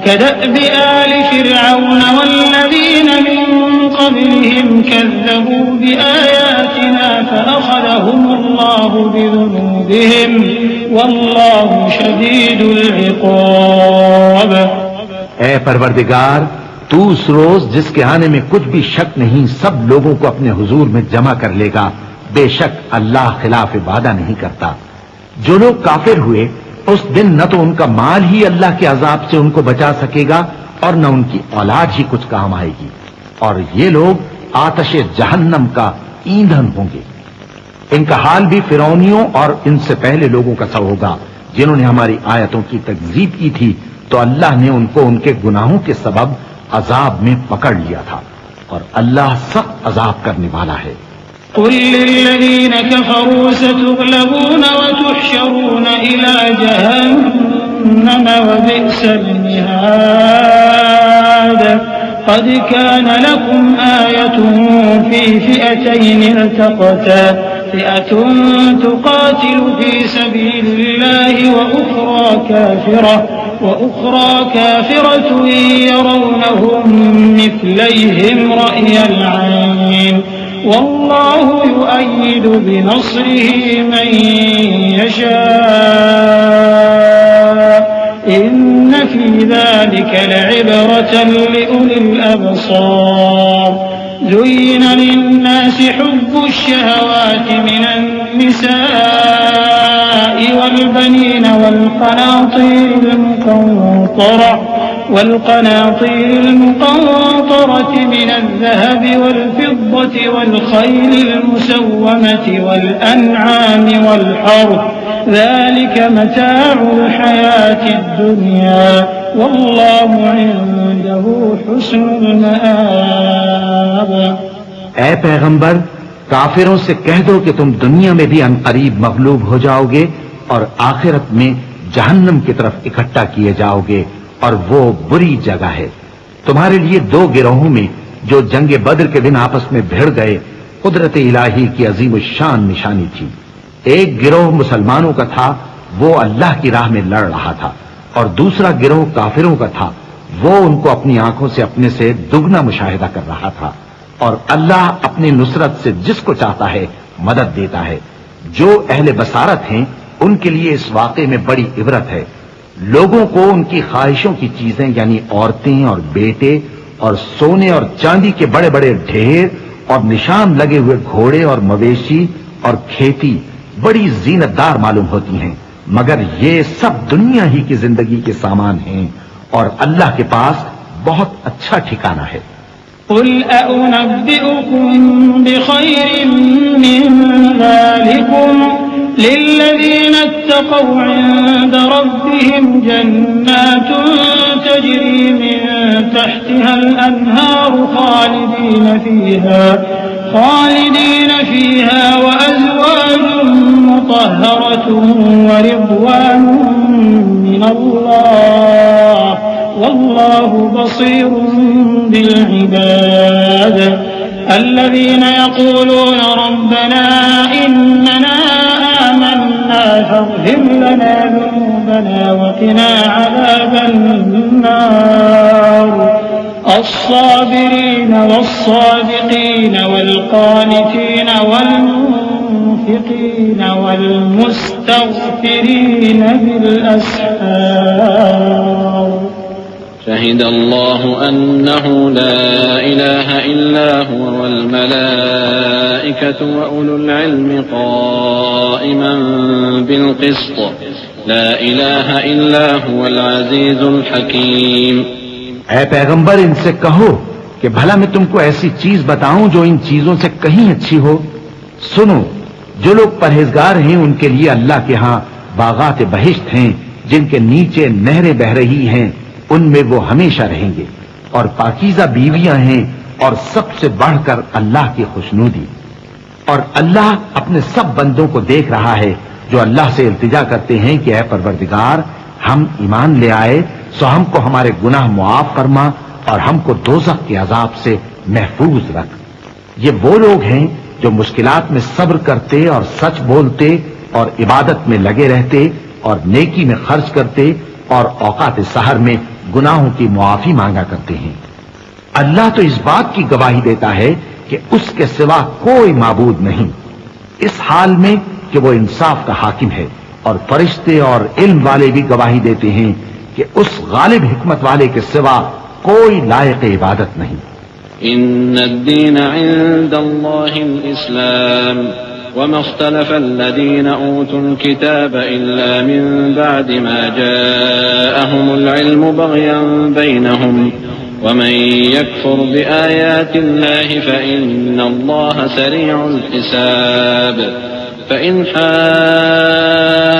كدأب آل فرعون والذين من قبلهم كذبوا بآياتنا فأخذهم الله بذنوبهم والله شديد العقاب. اے پروردگار، تو اس روز جس کے آنے میں کچھ بھی شک نہیں سب لوگوں کو اپنے حضور میں جمع کر لے گا. بے شک اللہ خلاف وعدہ نہیں کرتا. جو لوگ کافر ہوئے اس دن نہ تو ان کا مال ہی اللہ کے عذاب سے ان کو بچا سکے گا اور نہ ان کی اولاد ہی کچھ کام آئے گی، اور یہ لوگ آتش جہنم کا ایندھن ہوں گے. ان کا حال بھی فرعونیوں اور ان سے پہلے لوگوں کا سا ہوگا جنہوں نے ہماری آیتوں کی تکذیب کی تھی، تو اللہ نے ان کو ان کے گناہوں کے سبب عذاب میں پکڑ لیا تھا، اور اللہ سخت عذاب کرنے والا ہے. قل للذين كفروا ستغلبون وتحشرون إلى جهنم وبئس المهاد قد كان لكم آية في فئتين التقتا فئة تقاتل في سبيل الله وأخرى كافرة يرونهم مثليهم رأي العين والله يؤيد بنصره من يشاء إن في ذلك لعبرة لأولي الأبصار زين للناس حب الشهوات من النساء والبنين والقناطير المقنطرة من الذهب والفضة والخيل المسومة والأنعام والحرث ذلك متاع الحياة الدنيا والله عنده حسن المآب۔ اے پیغمبر، کافروں سے کہہ دو کہ تم دنیا میں بھی عنقریب مغلوب ہو جاؤ گے اور آخرت میں جہنم کی طرف اکٹھا کیے جاؤ گے، اور وہ بری جگہ ہے۔ تمہارے لیے دو گروہوں میں جو جنگ بدر کے دن آپس میں بھڑ گئے قدرت الہی کی عظیم الشان نشانی تھی۔ ایک گروہ مسلمانوں کا تھا، وہ اللہ کی راہ میں لڑ رہا تھا، اور دوسرا گروہ کافروں کا تھا، وہ ان کو اپنی آنکھوں سے اپنے سے دگنا مشاہدہ کر رہا تھا۔ اور اللہ اپنی نصرت سے جس کو چاہتا ہے مدد دیتا ہے۔ جو اہل بصارت ہیں ان کے لیے اس واقعے میں بڑی عبرت ہے۔ لوگوں کو ان کی خواہشوں کی چیزیں یعنی عورتیں اور بیٹے اور سونے اور چاندی کے بڑے بڑے ڈھیر اور نشان لگے ہوئے گھوڑے اور مویشی اور کھیتی بڑی زینت دار معلوم ہوتی ہیں، مگر یہ سب دنیا ہی کی زندگی کے سامان ہیں اور اللہ کے پاس بہت اچھا ٹھکانہ ہے۔ قل أأنبئكم بخير من ذلكم للذين اتقوا عند ربهم جنات تجري من تحتها الأنهار خالدين فيها وأزواج مطهرة ورضوان من الله والله بصير بالعباد الذين يقولون ربنا إننا آمنا فاغفر لنا ذنوبنا وقنا عذاب النار الصابرين والصادقين والقانتين والمنفقين والمستغفرين بالأسحار شهد الله أنه لا إله إلا هو والملائكة وأولو العلم قائما بالقسط لا إله إلا هو العزيز الحكيم۔ اے پیغمبر، ان سے کہو کہ بھلا میں تم کو ایسی چیز بتاؤں جو ان چیزوں سے کہیں اچھی ہو۔ سنو، جو لوگ پرہیزگار ہیں ان کے لیے اللہ کے ہاں باغات بہشت ہیں جن کے نیچے نہریں بہ رہی ہیں، ان میں وہ ہمیشہ رہیں گے، اور پاکیزہ بیویاں ہیں، اور سب سے بڑھ کر اللہ کی خوشنودی۔ اور اللہ اپنے سب بندوں کو دیکھ رہا ہے جو اللہ سے التجا کرتے ہیں کہ اے پروردگار، ہم ایمان لے آئے سو ہم کو ہمارے گناہ معاف فرما اور ہم کو دوزخ کے عذاب سے محفوظ رکھ۔ یہ وہ لوگ ہیں جو مشکلات میں صبر کرتے اور سچ بولتے اور عبادت میں لگے رہتے اور نیکی میں خرچ کرتے اور اوقات سحر میں گناہوں کی معافی مانگا کرتے ہیں۔ اللہ تو اس بات کی گواہی دیتا ہے کہ اس کے سوا کوئی معبود نہیں، اس حال میں کہ وہ انصاف کا حاکم ہے، اور فرشتے اور علم والے بھی گواہی دیتے ہیں کہ اس غالب حکمت والے کے سوا کوئی لائق عبادت نہیں۔ ان الدین عند اللہ الاسلام وما اختلف الذين اوتوا الكتاب الا من بعد ما جاءهم العلم بغيا بينهم ومن يكفر بآيات الله فإن الله سريع الحساب فإن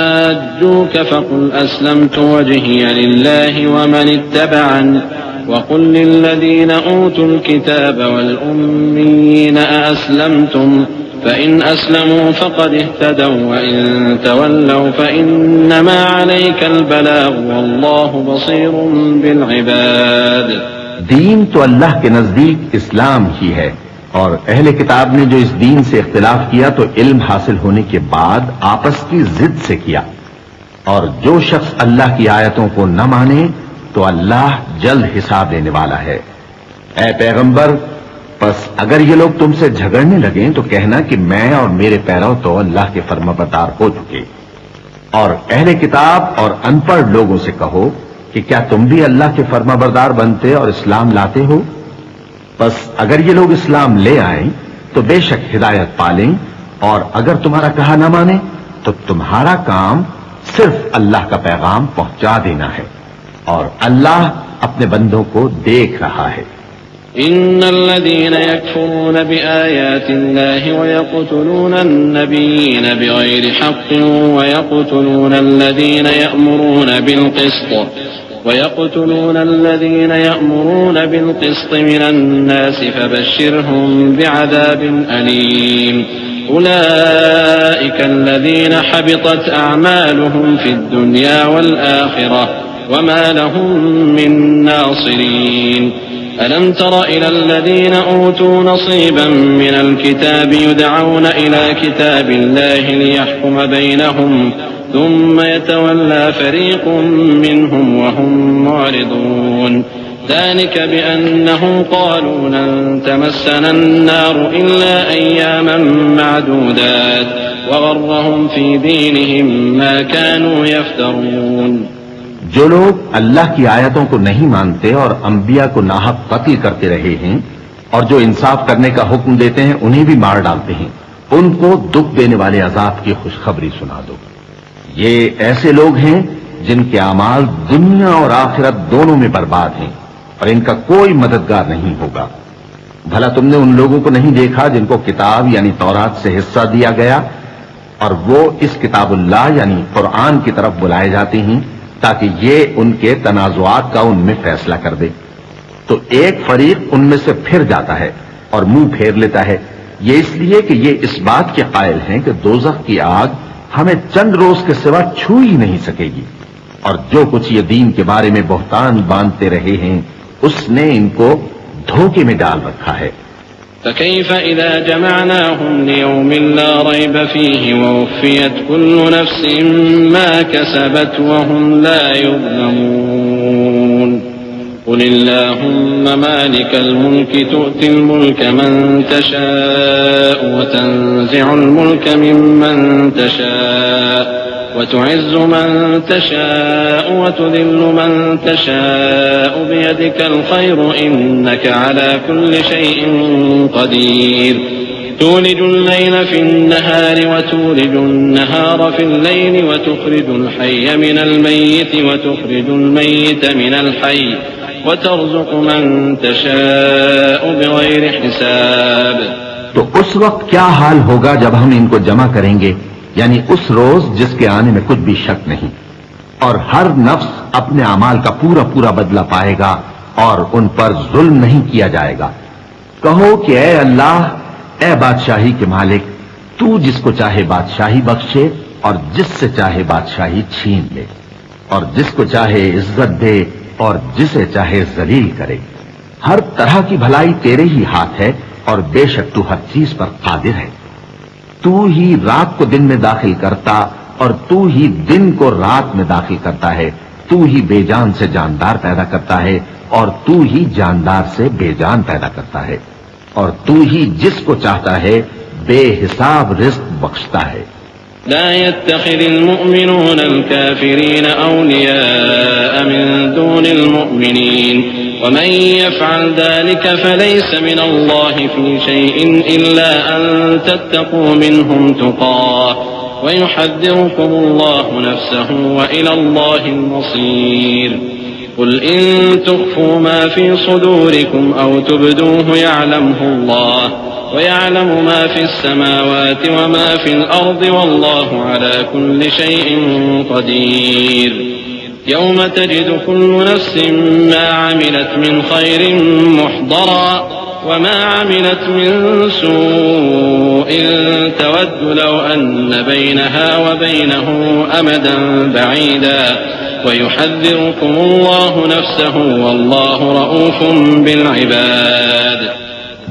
حاجوك فقل أسلمت وجهي لله ومن اتبعني وقل للذين أوتوا الكتاب والأميين أأسلمتم فإن أسلموا فقد اهتدوا وإن تولوا فإنما عليك البلاغ والله بصير بالعباد. دین تو اللہ کے نزدیک اسلام ہی ہے، اور اہل کتاب نے جو اس دین سے اختلاف کیا تو علم حاصل ہونے کے بعد آپس کی ضد سے کیا، اور جو شخص اللہ کی آیتوں کو نہ مانے تو اللہ جلد حساب لینے والا ہے. اے پیغمبر، پس اگر یہ لوگ تم سے جھگڑنے لگیں تو کہنا کہ میں اور میرے پیرو تو اللہ کے فرمانبردار ہو چکے. اور اہل کتاب اور ان پڑھ لوگوں سے کہو کہ کیا تم بھی اللہ کے فرمانبردار بنتے اور اسلام لاتے ہو؟ بس اگر یہ لوگ اسلام لے آئیں تو بے شک ہدایت پالیں، اور اگر تمہارا کہا نہ مانے تو تمہارا کام صرف اللہ کا پیغام پہنچا دینا ہے، اور اللہ اپنے بندوں کو دیکھ رہا ہے. إن الذين يكفرون بآيات الله ويقتلون النبيين بغير حق ويقتلون الذين يأمرون بالقسط من الناس فبشرهم بعذاب أليم. أولئك الذين حبطت أعمالهم في الدنيا والآخرة وما لهم من ناصرين. ألم تر إلى الذين أوتوا نصيبا من الكتاب يدعون إلى كتاب الله ليحكم بينهم ثم يتولى فريق منهم وهم معرضون. ذلك بأنهم قالوا لن تمسنا النار إلا أياما معدودات وغرهم في دينهم ما كانوا يفترون. جو لوگ اللہ کی آیتوں کو نہیں مانتے اور انبیاء کو ناحق قتل کرتے رہے ہیں اور جو انصاف کرنے کا حکم دیتے ہیں انہیں بھی مار ڈالتے ہیں، ان کو دکھ دینے والے عذاب کی خوشخبری سنا دو. یہ ایسے لوگ ہیں جن کے اعمال دنیا اور آخرت دونوں میں برباد ہیں اور ان کا کوئی مددگار نہیں ہوگا. بھلا تم نے ان لوگوں کو نہیں دیکھا جن کو کتاب یعنی تورات سے حصہ دیا گیا اور وہ اس کتاب اللہ یعنی قرآن کی طرف بلائے جاتے ہیں تاکہ یہ ان کے تنازعات کا ان میں فیصلہ کر دے، تو ایک فریق ان میں سے پھر جاتا ہے اور منہ پھیر لیتا ہے، یہ اس لیے کہ یہ اس بات کے قائل ہیں کہ دوزخ کی آگ ہمیں چند روز کے سوا چھو ہی نہیں سکے گی، اور جو کچھ یہ دین کے بارے میں بہتان باندھتے رہے ہیں اس نے ان کو دھوکے میں ڈال رکھا ہے. فكيف إذا جمعناهم ليوم لا ريب فيه ووفيت كل نفس ما كسبت وهم لا يظلمون. قل اللهم مالك الملك تؤتي الملك من تشاء وتنزع الملك ممن تشاء وتعز من تشاء وتذل من تشاء بيدك الخير إنك على كل شيء قدير. تولج الليل في النهار وتولج النهار في الليل وتخرج الحي من الميت وتخرج الميت من الحي وترزق من تشاء بغير حساب. تو اس وقت کیا حال ہوگا جب ہم ان کو جمع کریں گے، یعنی اس روز جس کے آنے میں کچھ بھی شک نہیں، اور ہر نفس اپنے اعمال کا پورا پورا بدلہ پائے گا اور ان پر ظلم نہیں کیا جائے گا. کہو کہ اے اللہ، اے بادشاہی کے مالک، تو جس کو چاہے بادشاہی بخشے اور جس سے چاہے بادشاہی چھین لے، اور جس کو چاہے عزت دے اور جسے چاہے ذلیل کرے. ہر طرح کی بھلائی تیرے ہی ہاتھ ہے اور بے شک تو ہر چیز پر قادر ہے. تو ہی رات کو دن میں داخل کرتا اور تو ہی دن کو رات میں داخل کرتا ہے. تو ہی بے جان سے جاندار پیدا کرتا ہے اور تو ہی جاندار سے بے جان پیدا کرتا ہے، اور تو ہی جس کو چاہتا ہے بے حساب رزق بخشتا ہے. لا يتخذ المؤمنون الكافرين أولياء من دون المؤمنين ومن يفعل ذلك فليس من الله في شيء إلا أن تتقوا منهم تقاه ويحذركم الله نفسه وإلى الله المصير. قل إن تخفوا ما في صدوركم أو تبدوه يعلمه الله ويعلم ما في السماوات وما في الأرض والله على كل شيء قدير. يوم تجد كل نفس ما عملت من خير محضرا وما عملت من سوء تود لو أن بينها وبينه أمدا بعيدا ويحذركم الله نفسه والله رؤوف بالعباد۔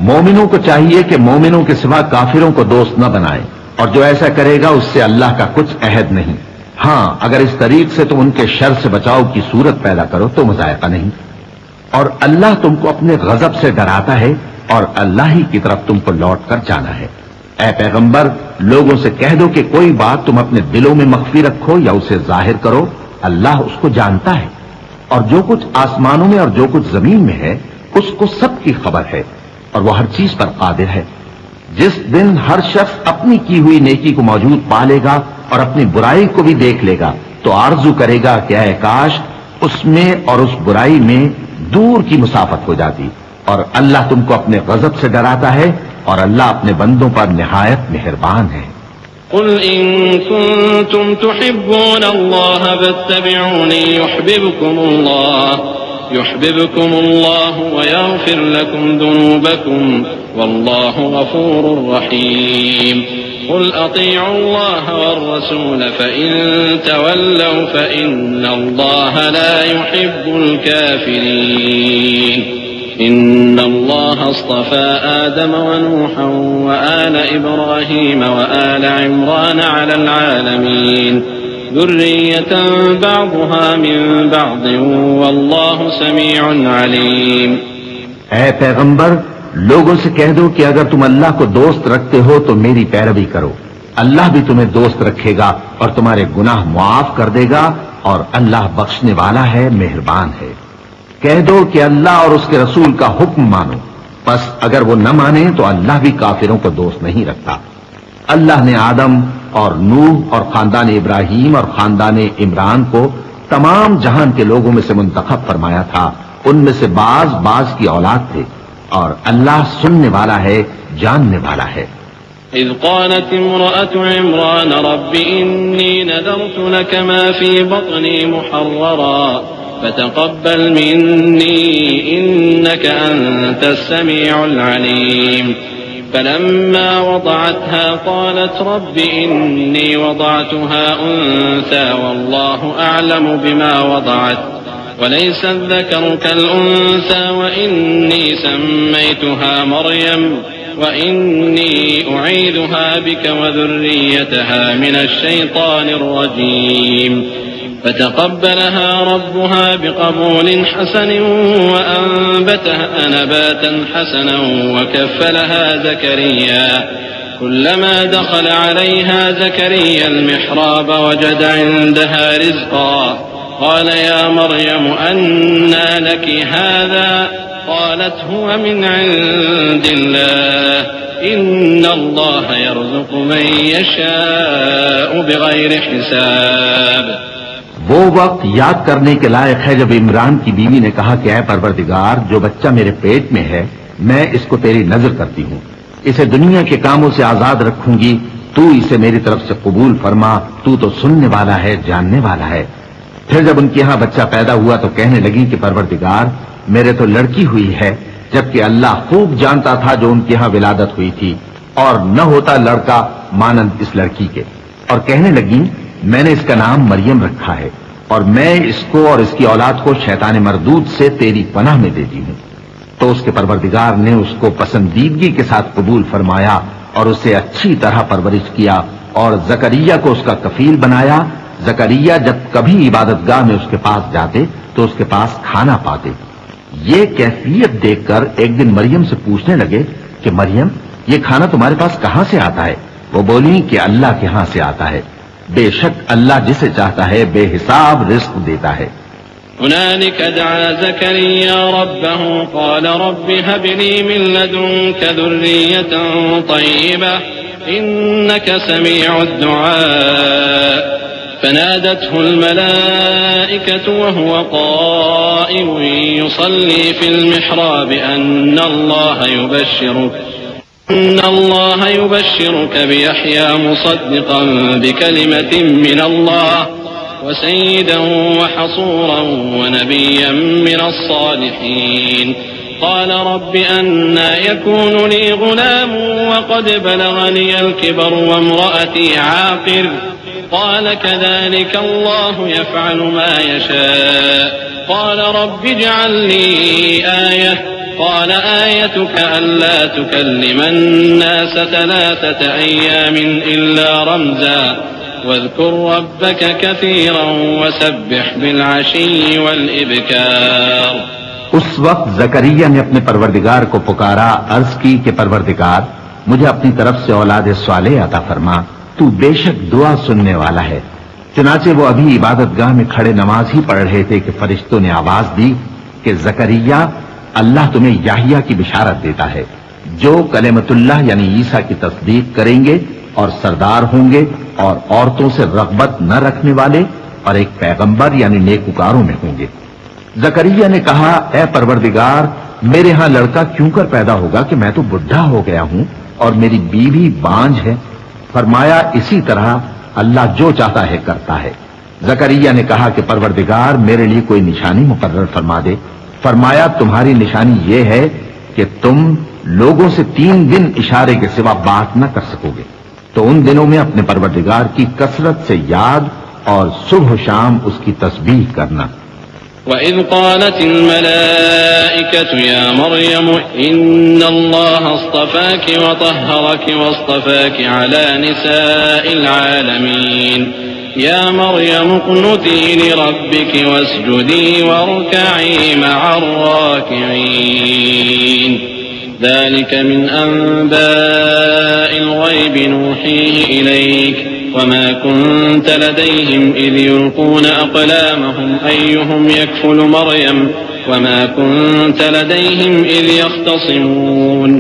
مومنوں کو چاہیے کہ مومنوں کے سوا کافروں کو دوست نہ بنائے، اور جو ایسا کرے گا اس سے اللہ کا کچھ عہد نہیں۔ ہاں اگر اس طریق سے تم ان کے شر سے بچاؤ کی صورت پیدا کرو تو مذائقہ نہیں۔ اور اللہ تم کو اپنے غضب سے ڈراتا ہے اور اللہ ہی کی طرف تم کو لوٹ کر جانا ہے۔ اے پیغمبر، لوگوں سے کہہ دو کہ کوئی بات تم اپنے دلوں میں مخفی رکھو یا اسے ظاہر کرو، اللہ اس کو جانتا ہے، اور جو کچھ آسمانوں میں اور جو کچھ زمین میں ہے اس کو سب کی خبر ہے، اور وہ ہر چیز پر قادر ہے۔ جس دن ہر شخص اپنی کی ہوئی نیکی کو موجود پا لے گا اور اپنی برائی کو بھی دیکھ لے گا تو آرزو کرے گا کہ اے کاش اس میں اور اس برائی میں دور کی مسافت ہو جاتی۔ اور اللہ تم کو اپنے غضب سے ڈراتا ہے اور اللہ اپنے بندوں پر نہایت مہربان ہے۔ قل إن كنتم تحبون الله فاتبعوني يحببكم الله ويغفر لكم ذنوبكم والله غفور رحيم۔ قل أطيعوا الله والرسول فإن تولوا فإن الله لا يحب الكافرين۔ إن الله اصطفى آدم ونوحا وآل إبراهيم وآل عمران على العالمين ذرية بعضها من بعض والله سميع عليم۔ اے پیغمبر، لوگوں سے کہہ دو کہ اگر تم اللہ کو دوست رکھتے ہو تو میری پیروی کرو، اللہ بھی تمہیں دوست رکھے گا اور تمہارے گناہ معاف کر دے گا، اور اللہ بخشنے والا ہے، مہربان ہے۔ کہہ دو کہ اللہ اور اس کے رسول کا حکم مانو، پس اگر وہ نہ مانے تو اللہ بھی کافروں کو دوست نہیں رکھتا۔ اللہ نے آدم اور نوح اور خاندان ابراہیم اور خاندان عمران کو تمام جہان کے لوگوں میں سے منتخب فرمایا تھا، ان میں سے بعض کی اولاد تھے، اور اللہ سننے والا ہے، جاننے والا ہے۔ إذ قالت امرأة عمران رب إني نذرت لك ما في بطني محررا فتقبل مني إنك أنت السميع العليم۔ فلما وضعتها قالت رب إني وضعتها أنثى والله أعلم بما وضعت وليس الذكر كالأنثى وإني سميتها مريم وإني أعيذها بك وذريتها من الشيطان الرجيم۔ فتقبلها ربها بقبول حسن وأنبتها نباتا حسنا وكفلها زكريا كلما دخل عليها زكريا المحراب وجد عندها رزقا قال يا مريم أنى لك هذا قالت هو من عند الله إن الله يرزق من يشاء بغير حساب۔ وہ وقت یاد کرنے کے لائق ہے جب عمران کی بیوی نے کہا کہ اے پروردگار، جو بچہ میرے پیٹ میں ہے میں اس کو تیری نظر کرتی ہوں، اسے دنیا کے کاموں سے آزاد رکھوں گی، تو اسے میری طرف سے قبول فرما، تو سننے والا ہے، جاننے والا ہے۔ پھر جب ان کے ہاں بچہ پیدا ہوا تو کہنے لگی کہ پروردگار میرے تو لڑکی ہوئی ہے، جبکہ اللہ خوب جانتا تھا جو ان کے ہاں ولادت ہوئی تھی، اور نہ ہوتا لڑکا مانند اس لڑکی کے۔ اور کہنے لگی میں نے اس کا نام مریم رکھا ہے، اور میں اس کو اور اس کی اولاد کو شیطان مردود سے تیری پناہ میں دیتی ہوں۔ تو اس کے پروردگار نے اس کو پسندیدگی کے ساتھ قبول فرمایا اور اسے اچھی طرح پرورش کیا، اور زکریا کو اس کا کفیل بنایا۔ زکریا جب کبھی عبادت گاہ میں اس کے پاس جاتے تو اس کے پاس کھانا پاتے۔ یہ کیفیت دیکھ کر ایک دن مریم سے پوچھنے لگے کہ مریم، یہ کھانا تمہارے پاس کہاں سے آتا ہے؟ وہ بولی کہ اللہ کے ہاں سے آتا ہے، بے شک اللہ جسے چاہتا ہے بے حساب رزق دیتا ہے۔ هنالك دعا زكريا ربه قال رب هب لي من لدنك ذرية طيبة إنك سميع الدعاء فنادته الملائكة وهو قائم يصلي في المحراب أن الله يبشرك بيحيى مصدقا بكلمة من الله وسيدا وحصورا ونبيا من الصالحين قال رب أنى يكون لي غلام وقد بلغني الكبر وامرأتي عاقر قال كذلك الله يفعل ما يشاء قال رب اجعل لي آية قال آيتك ألا تكلم الناس 3 أيام إلا رمزا واذكر ربك كثيرا وسبح بالعشي والإبكار. اس وقت زکریا نے اپنے پروردگار کو پکارا، عرض کی کہ پروردگار مجھے اپنی طرف سے اولاد صالح عطا فرما، تو بے شک دعا سننے والا ہے. چنانچہ وہ ابھی عبادت گاہ میں کھڑے نماز ہی پڑھ رہے تھے کہ فرشتوں نے آواز دی کہ زکریا اللہ تمہیں یحییٰ کی بشارت دیتا ہے جو کلمت اللہ یعنی عیسیٰ کی تصدیق کریں گے اور سردار ہوں گے اور عورتوں سے رغبت نہ رکھنے والے اور ایک پیغمبر یعنی نیکوکاروں میں ہوں گے. زکریا نے کہا اے پروردگار میرے ہاں لڑکا کیوں کر پیدا ہوگا کہ میں تو بڈھا ہو گیا ہوں اور میری بیوی بانجھ ہے. فرمایا اسی طرح اللہ جو چاہتا ہے کرتا ہے. زکریا نے کہا کہ پروردگار میرے لیے کوئی نشانی مقرر فرما دے. فرمایا تمہاری نشانی یہ ہے کہ تم لوگوں سے 3 دن اشارے کے سوا بات نہ کر سکو گے، تو ان دنوں میں اپنے پروردگار کی کثرت سے یاد اور صبح و شام اس کی تسبیح کرنا. وَإِذْ قَالَتِ الْمَلَائِكَةُ يَا مَرْيَمُ إِنَّ اللَّهَ اصْطَفَاكِ وَطَهَّرَكِ وَاصْطَفَاكِ عَلَى نِسَاءِ الْعَالَمِينَ يَا مَرْيَمُ اقْنُتِي لِرَبِّكِ وَاسْجُدِي وَارْكَعِي مَعَ الرَّاكِعِينَ ذَلِكَ مِنْ أَنْبَاءِ الْغَيْبِ نُوحِيهِ إِلَيْكَ وما كنت لديهم إذ يلقون أقلامهم أيهم يكفل مريم وما كنت لديهم إذ يختصمون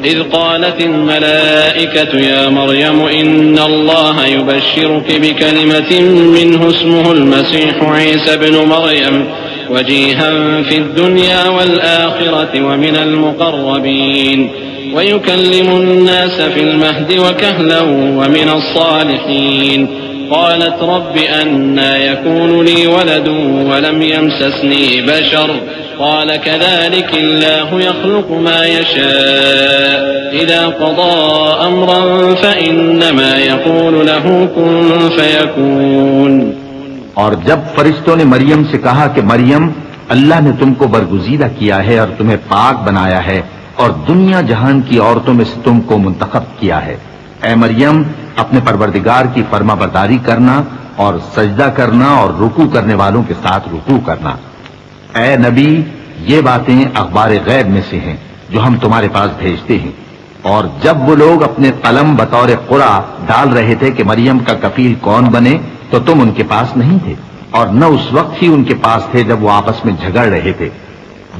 إذ قالت الملائكة يا مريم إن الله يبشرك بكلمة منه اسمه المسيح عيسى بن مريم وجيها في الدنيا والآخرة ومن المقربين ويكلم الناس في المهد وكهلا ومن الصالحين قالت رب أنى يكون لي ولد ولم يمسسني بشر قال كذلك الله يخلق ما يشاء إذا قضى أمرا فإنما يقول له كن فيكون. اور جب فرشتوں نے مریم سے کہا کہ مریم اللہ نے تم کو برگزیدہ کیا ہے اور تمہیں پاک بنایا ہے اور دنیا جہان کی عورتوں میں سے تم کو منتخب کیا ہے، اے مریم اپنے پروردگار کی فرما برداری کرنا اور سجدہ کرنا اور رکوع کرنے والوں کے ساتھ رکوع کرنا. اے نبی یہ باتیں اخبار غیب میں سے ہیں جو ہم تمہارے پاس بھیجتے ہیں. اور جب وہ لوگ اپنے قلم بطور قرعہ ڈال رہے تھے کہ مریم کا کفیل کون بنے تو تم ان کے پاس نہیں تھے اور نہ اس وقت ہی ان کے پاس تھے جب وہ آپس میں جھگڑ رہے تھے.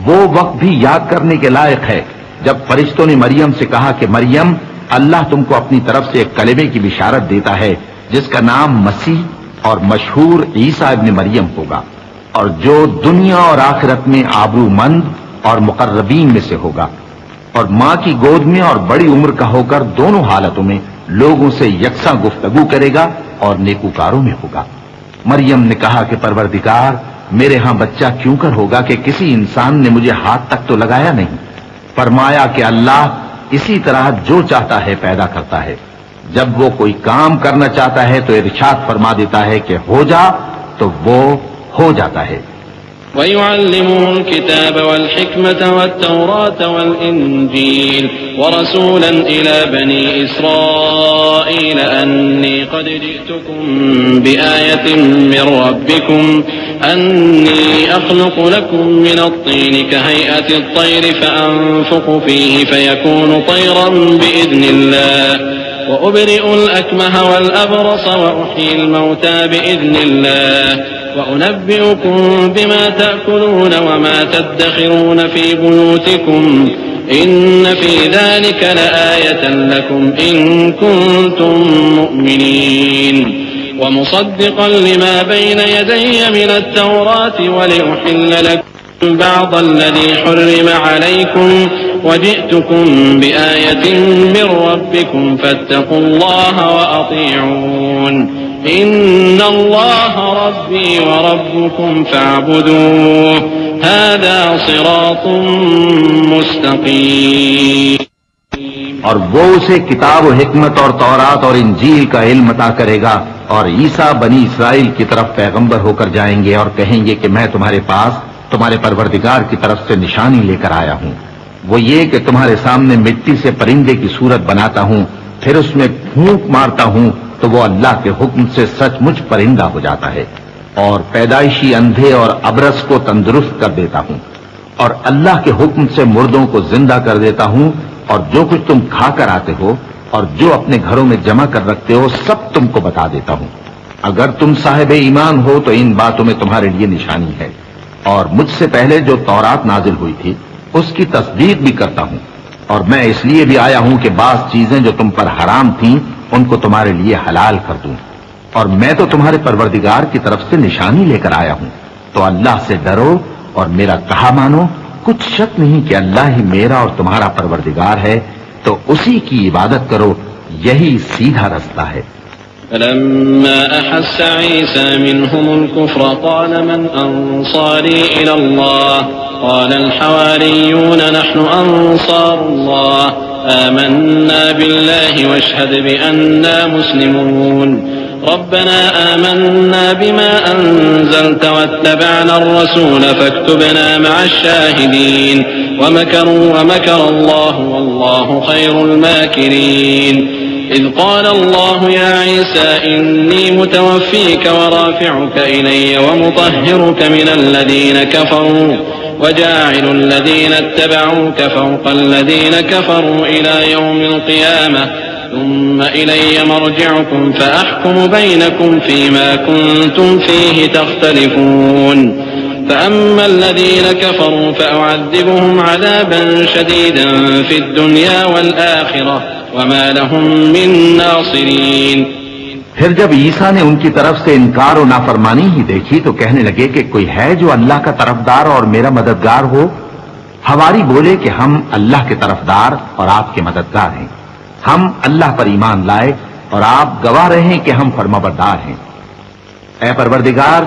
وہ وقت بھی یاد کرنے کے لائق ہے جب فرشتوں نے مریم سے کہا کہ مریم اللہ تم کو اپنی طرف سے ایک کلمے کی بشارت دیتا ہے جس کا نام مسیح اور مشہور عیسیٰ ابن مریم ہوگا اور جو دنیا اور آخرت میں آبرو مند اور مقربین میں سے ہوگا اور ماں کی گود میں اور بڑی عمر کا ہو کر دونوں حالتوں میں لوگوں سے یکساں گفتگو کرے گا اور نیکوکاروں میں ہوگا. مریم نے کہا کہ پروردگار میرے ہاں بچہ کیوں کر ہوگا کہ کسی انسان نے مجھے ہاتھ تک تو لگایا نہیں. فرمایا کہ اللہ اسی طرح جو چاہتا ہے پیدا کرتا ہے، جب وہ کوئی کام کرنا چاہتا ہے تو ارشاد فرما دیتا ہے کہ ہو جا تو وہ ہو جاتا ہے. وَيُعَلِّمُهُ الْكِتَابَ وَالْحِكْمَةَ وَالتَّوْرَاةَ وَالْإِنْجِيلَ وَرَسُولًا إِلَى بَنِي إِسْرَائِيلَ أَنِّي قَدْ جِئْتُكُمْ بِآيَةٍ مِّن رَّبِّكُمْ أَنِّي أَخْلُقُ لَكُم مِّنَ الطِّينِ كَهَيْئَةِ الطَّيْرِ فَأَنفُخُ فِيهِ فَيَكُونُ طَيْرًا بِإِذْنِ اللَّهِ وَأُبْرِئُ الْأَكْمَهَ وَالْأَبْرَصَ وَأُحْيِي الْمَوْتَىٰ بِإِذْنِ اللَّهِ وَأُنَبِّئُكُم بِمَا تَأْكُلُونَ وَمَا تَدَّخِرُونَ فِي بُيُوتِكُمْ إِنَّ فِي ذَلِكَ لَآيَةً لَّكُمْ إِن كُنتُم مُّؤْمِنِينَ وَمُصَدِّقًا لِّمَا بَيْنَ يَدَيَّ مِنَ التَّوْرَاةِ وَلِأُحِلَّ لَكُمْ بعض الذي حرم عليكم وجئتكم بآية من ربكم فاتقوا الله وأطيعون إن الله ربي وربكم فاعبدوه هذا صراط مستقيم. اور وہ اسے کتاب و حکمت اور تورات اور انجیل کا علم عطا کرے گا، اور عیسیٰ بنی اسرائیل کی طرف پیغمبر ہو کر جائیں گے اور کہیں گے کہ میں تمہارے پاس تمہارے پروردگار کی طرف سے نشانی لے کر آیا ہوں، وہ یہ کہ تمہارے سامنے مٹی سے پرندے کی صورت بناتا ہوں، پھر اس میں پھونک مارتا ہوں تو وہ اللہ کے حکم سے سچ مچ پرندہ ہو جاتا ہے، اور پیدائشی اندھے اور ابرص کو تندرست کر دیتا ہوں، اور اللہ کے حکم سے مردوں کو زندہ کر دیتا ہوں، اور جو کچھ تم کھا کر آتے ہو اور جو اپنے گھروں میں جمع کر رکھتے ہو سب تم کو بتا دیتا ہوں. اگر تم صاحب ایمان ہو تو ان باتوں میں تمہارے لیے نشانی ہے، اور مجھ سے پہلے جو تورات نازل ہوئی تھی اس کی تصدیق بھی کرتا ہوں، اور میں اس لیے بھی آیا ہوں کہ بعض چیزیں جو تم پر حرام تھیں ان کو تمہارے لیے حلال کر دوں، اور میں تو تمہارے پروردگار کی طرف سے نشانی لے کر آیا ہوں. تو اللہ سے ڈرو اور میرا کہا مانو، کچھ شک نہیں کہ اللہ ہی میرا اور تمہارا پروردگار ہے، تو اسی کی عبادت کرو، یہی سیدھا رستہ ہے. فلما أحس عيسى منهم الكفر قال من أنصاري إلى الله قال الحواريون نحن أنصار الله آمنا بالله واشهد بأننا مسلمون ربنا آمنا بما أنزلت واتبعنا الرسول فاكتبنا مع الشاهدين ومكروا ومكر الله والله خير الماكرين. إذ قال الله يا عيسى إني متوفيك ورافعك إلي ومطهرك من الذين كفروا وجاعل الذين اتبعوك فوق الذين كفروا إلى يوم القيامة ثم إلي مرجعكم فأحكم بينكم فيما كنتم فيه تختلفون. فأما الذين كفروا فأعذبهم عذابا شديدا في الدنيا والآخرة وما لهم من ناصرين. پھر جب عیسیٰ نے ان کی طرف سے انکار و نافرمانی ہی دیکھی تو کہنے لگے کہ کوئی ہے جو اللہ کا طرفدار اور میرا مددگار ہو. حواری بولے کہ ہم اللہ کے طرفدار اور آپ کے مددگار ہیں، ہم اللہ پر ایمان لائے اور آپ گواہ رہے کہ ہم فرمانبردار ہیں. اے پروردگار،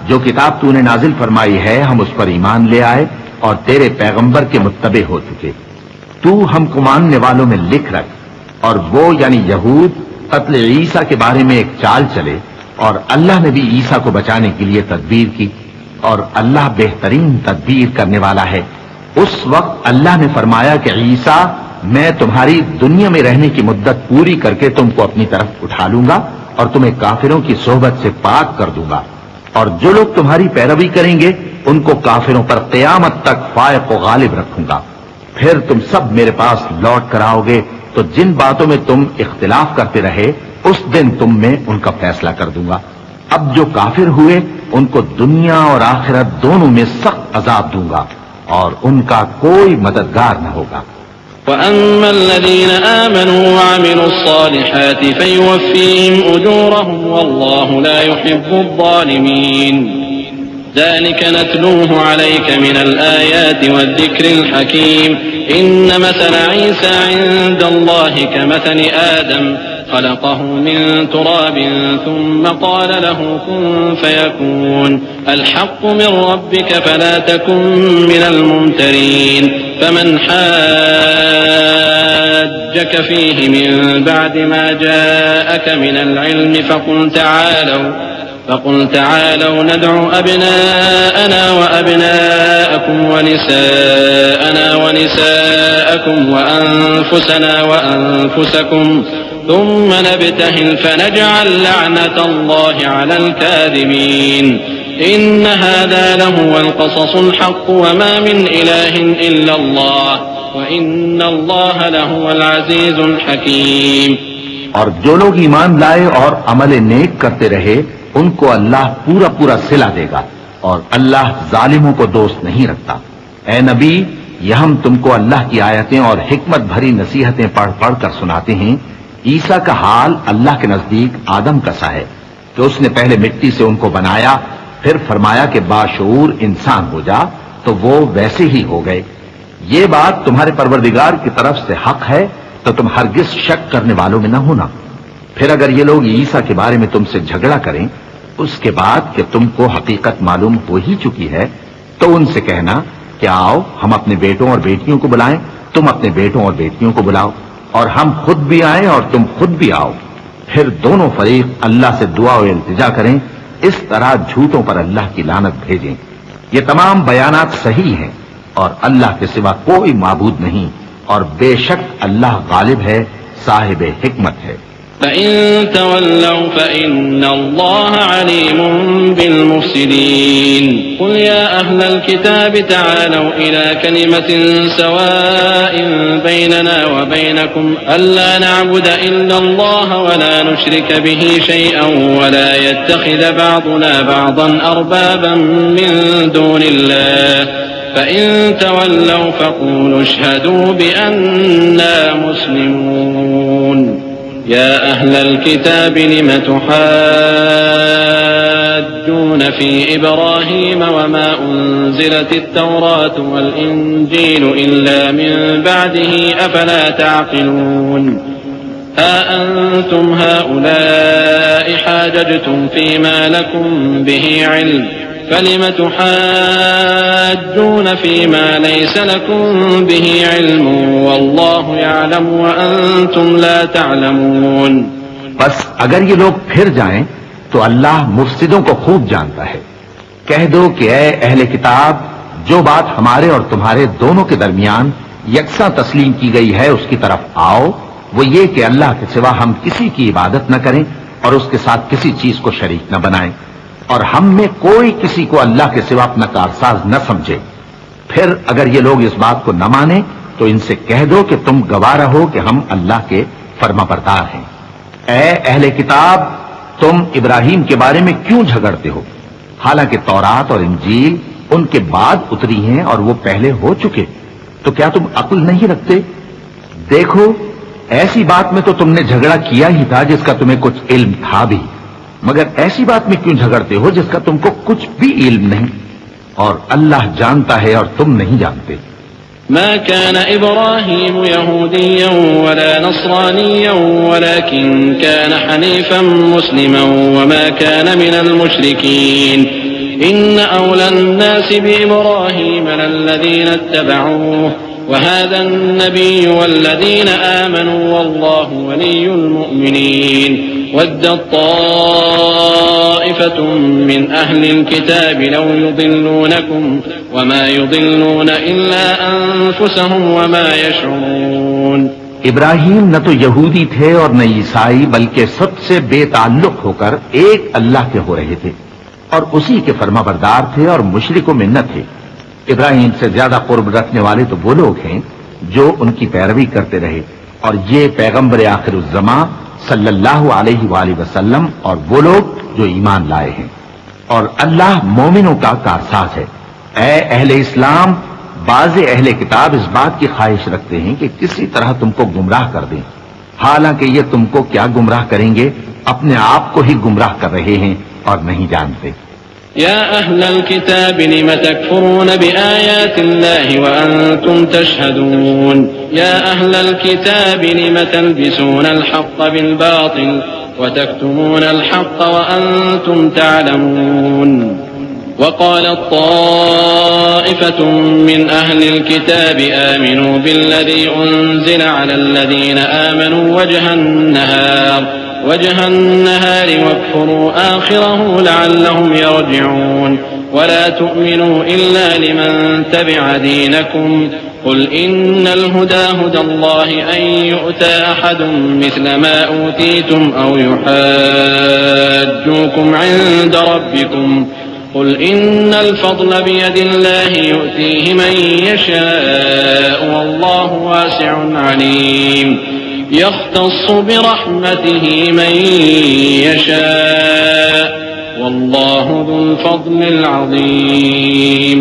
جو کتاب تو نے نازل فرمائی ہے ہم اس پر ایمان لے آئے اور تیرے پیغمبر کے متبع ہو چکے. تو ہم کو ماننے والوں میں لکھ رکھ. اور وہ یعنی یہود قتل عیسیٰ کے بارے میں ایک چال چلے، اور اللہ نے بھی عیسیٰ کو بچانے کے لیے تدبیر کی، اور اللہ بہترین تدبیر کرنے والا ہے. اس وقت اللہ نے فرمایا کہ عیسیٰ، میں تمہاری دنیا میں رہنے کی مدت پوری کر کے تم کو اپنی طرف اٹھا لوں گا اور تمہیں کافروں کی صحبت سے پاک کر دوں گا، اور جو لوگ تمہاری پیروی کریں گے ان کو کافروں پر قیامت تک فائق و غالب رکھوں گا. پھر تم سب میرے پاس لوٹ کر آؤ گے تو جن باتوں میں تم اختلاف کرتے رہے اس دن تم میں ان کا فیصلہ کر دوں گا. اب جو کافر ہوئے ان کو دنیا اور آخرت دونوں میں سخت عذاب دوں گا اور ان کا کوئی مددگار نہ ہوگا. وأما الذين آمنوا وعملوا الصالحات فيوفيهم أجورهم والله لا يحب الظالمين. ذلك نتلوه عليك من الآيات والذكر الحكيم. إن مثل عيسى عند الله كمثل آدم خلقه من تراب ثم قال له كن فيكون. الحق من ربك فلا تكن من الممترين. فمن حاجك فيه من بعد ما جاءك من العلم فقل تعالوا ندعو أبناءنا وأبناءكم ونساءنا ونساءكم وأنفسنا وأنفسكم ثم نبتهل فنجعل لعنة الله على الكاذبين. إن هذا لهو القصص الحق وما من إله إلا الله وإن الله لهو العزيز الحكيم. اور جو لوگ ایمان لائے اور عمل نیک کرتے رہے ان کو اللہ پورا پورا صلہ دے گا، اور اللہ ظالموں کو دوست نہیں رکھتا. اے نبی، یہ ہم تم کو اللہ کی آیتیں اور حکمت بھری نصیحتیں پڑھ پڑھ کر سناتے ہیں. عیسیٰ کا حال اللہ کے نزدیک آدم کا سا ہے کہ اس نے پہلے مٹی سے ان کو بنایا، پھر فرمایا کہ باشعور انسان ہو جا، تو وہ ویسے ہی ہو گئے. یہ بات تمہارے پروردگار کی طرف سے حق ہے تو تم ہرگز شک کرنے والوں میں نہ ہونا. پھر اگر یہ لوگ عیسیٰ کے بارے میں تم سے جھگڑا کریں اس کے بعد کہ تم کو حقیقت معلوم ہو ہی چکی ہے، تو ان سے کہنا کہ آؤ ہم اپنے بیٹوں اور بیٹیوں کو بلائیں، تم اپنے بیٹوں اور بیٹیوں کو بلاؤ، اور ہم خود بھی آئیں اور تم خود بھی آؤ، پھر دونوں فریق اللہ سے دعا و التجا کریں، اس طرح جھوٹوں پر اللہ کی لعنت بھیجیں۔ یہ تمام بیانات صحیح ہیں اور اللہ کے سوا کوئی معبود نہیں، اور بے شک اللہ غالب ہے، صاحب حکمت ہے۔ فإن تولوا فإن الله عليم بالمفسدين قل يا أهل الكتاب تعالوا إلى كلمة سواء بيننا وبينكم ألا نعبد إلا الله ولا نشرك به شيئا ولا يتخذ بعضنا بعضا أربابا من دون الله فإن تولوا فقولوا اشهدوا بأننا مسلمون يا أهل الكتاب لم تحاجون في إبراهيم وما أنزلت التوراة والإنجيل إلا من بعده أفلا تعقلون ها أنتم هؤلاء حاججتم فيما لكم به علم فلم تحاجون فيما ليس لكم به علم والله يعلم وأنتم لا تعلمون۔ بس اگر یہ لوگ پھر جائیں تو اللہ مفسدوں کو خوب جانتا ہے۔ کہہ دو کہ اے اہل کتاب، جو بات ہمارے اور تمہارے دونوں کے درمیان یکساں تسلیم کی گئی ہے اس کی طرف آؤ، وہ یہ کہ اللہ کے سوا ہم کسی کی عبادت نہ کریں اور اس کے ساتھ کسی چیز کو شریک نہ بنائیں، اور ہم میں کوئی کسی کو اللہ کے سوا اپنا کارساز نہ سمجھے۔ پھر اگر یہ لوگ اس بات کو نہ مانیں تو ان سے کہہ دو کہ تم گواہ رہو کہ ہم اللہ کے فرما بردار ہیں۔ اے اہل کتاب، تم ابراہیم کے بارے میں کیوں جھگڑتے ہو، حالانکہ تورات اور انجیل ان کے بعد اتری ہیں اور وہ پہلے ہو چکے، تو کیا تم عقل نہیں رکھتے؟ دیکھو، ایسی بات میں تو تم نے جھگڑا کیا ہی تھا جس کا تمہیں کچھ علم تھا بھی، مگر ایسی بات میں کیوں جھگڑتے ہو جس کا تم کو کچھ بھی علم نہیں، اور اللہ جانتا ہے اور تم نہیں جانتے۔ ما كان إبراهيم يهوديا ولا نصرانيا ولكن كان حنيفا مسلما وما كان من المشركين إن أولى الناس بإبراهيم للذين اتبعوه وهذا النبي والذين آمنوا والله ولي المؤمنين ودت طائفة من أهل الكتاب لو يضلونكم وما يضلون إلا أنفسهم وما يشعرون۔ ابراہیم نہ تو یہودی تھے اور نہ عیسائی، بلکہ سب سے بے تعلق ہو کر ایک اللہ کے ہو رہے تھے اور اسی کے فرما بردار تھے اور مشرکوں میں نہ تھے۔ ابراہیم سے زیادہ قرب رکھنے والے تو وہ لوگ ہیں جو ان کی پیروی کرتے رہے، اور یہ پیغمبر آخر الزماں صلی اللہ علیہ وآلہ وسلم اور وہ لوگ جو ایمان لائے ہیں، اور اللہ مومنوں کا کارساز ہے۔ اے اہل اسلام، بعض اہل کتاب اس بات کی خواہش رکھتے ہیں کہ کسی طرح تم کو گمراہ کر دیں، حالانکہ یہ تم کو کیا گمراہ کریں گے، اپنے آپ کو ہی گمراہ کر رہے ہیں اور نہیں جانتے۔ يا أهل الكتاب لم تكفرون بآيات الله وأنتم تشهدون يا أهل الكتاب لم تلبسون الحق بالباطل وتكتمون الحق وأنتم تعلمون وقالت طائفة من أهل الكتاب آمنوا بالذي أنزل على الذين آمنوا وجه النهار واكفروا آخره لعلهم يرجعون ولا تؤمنوا إلا لمن تبع دينكم قل إن الهدى هدى الله أن يؤتى أحد مثل ما أوتيتم أو يحاجوكم عند ربكم قل إن الفضل بيد الله يؤتيه من يشاء والله واسع عليم يختص برحمته من يشاء والله ذو الفضل العظيم۔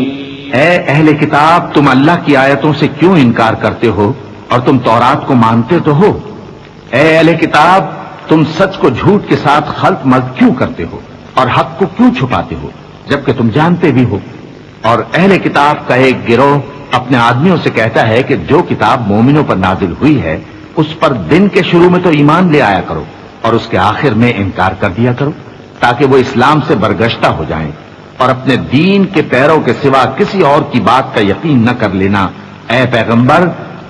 اے اہل کتاب، تم اللہ کی آیتوں سے کیوں انکار کرتے ہو اور تم تورات کو مانتے تو ہو؟ اے اہل کتاب، تم سچ کو جھوٹ کے ساتھ خلط ملط کیوں کرتے ہو اور حق کو کیوں چھپاتے ہو جبکہ تم جانتے بھی ہو؟ اور اہل کتاب کا ایک گروہ اپنے آدمیوں سے کہتا ہے کہ جو کتاب مومنوں پر نازل ہوئی ہے اس پر دن کے شروع میں تو ایمان لے آیا کرو اور اس کے آخر میں انکار کر دیا کرو تاکہ وہ اسلام سے برگشتہ ہو جائیں، اور اپنے دین کے پیروں کے سوا کسی اور کی بات کا یقین نہ کر لینا۔ اے پیغمبر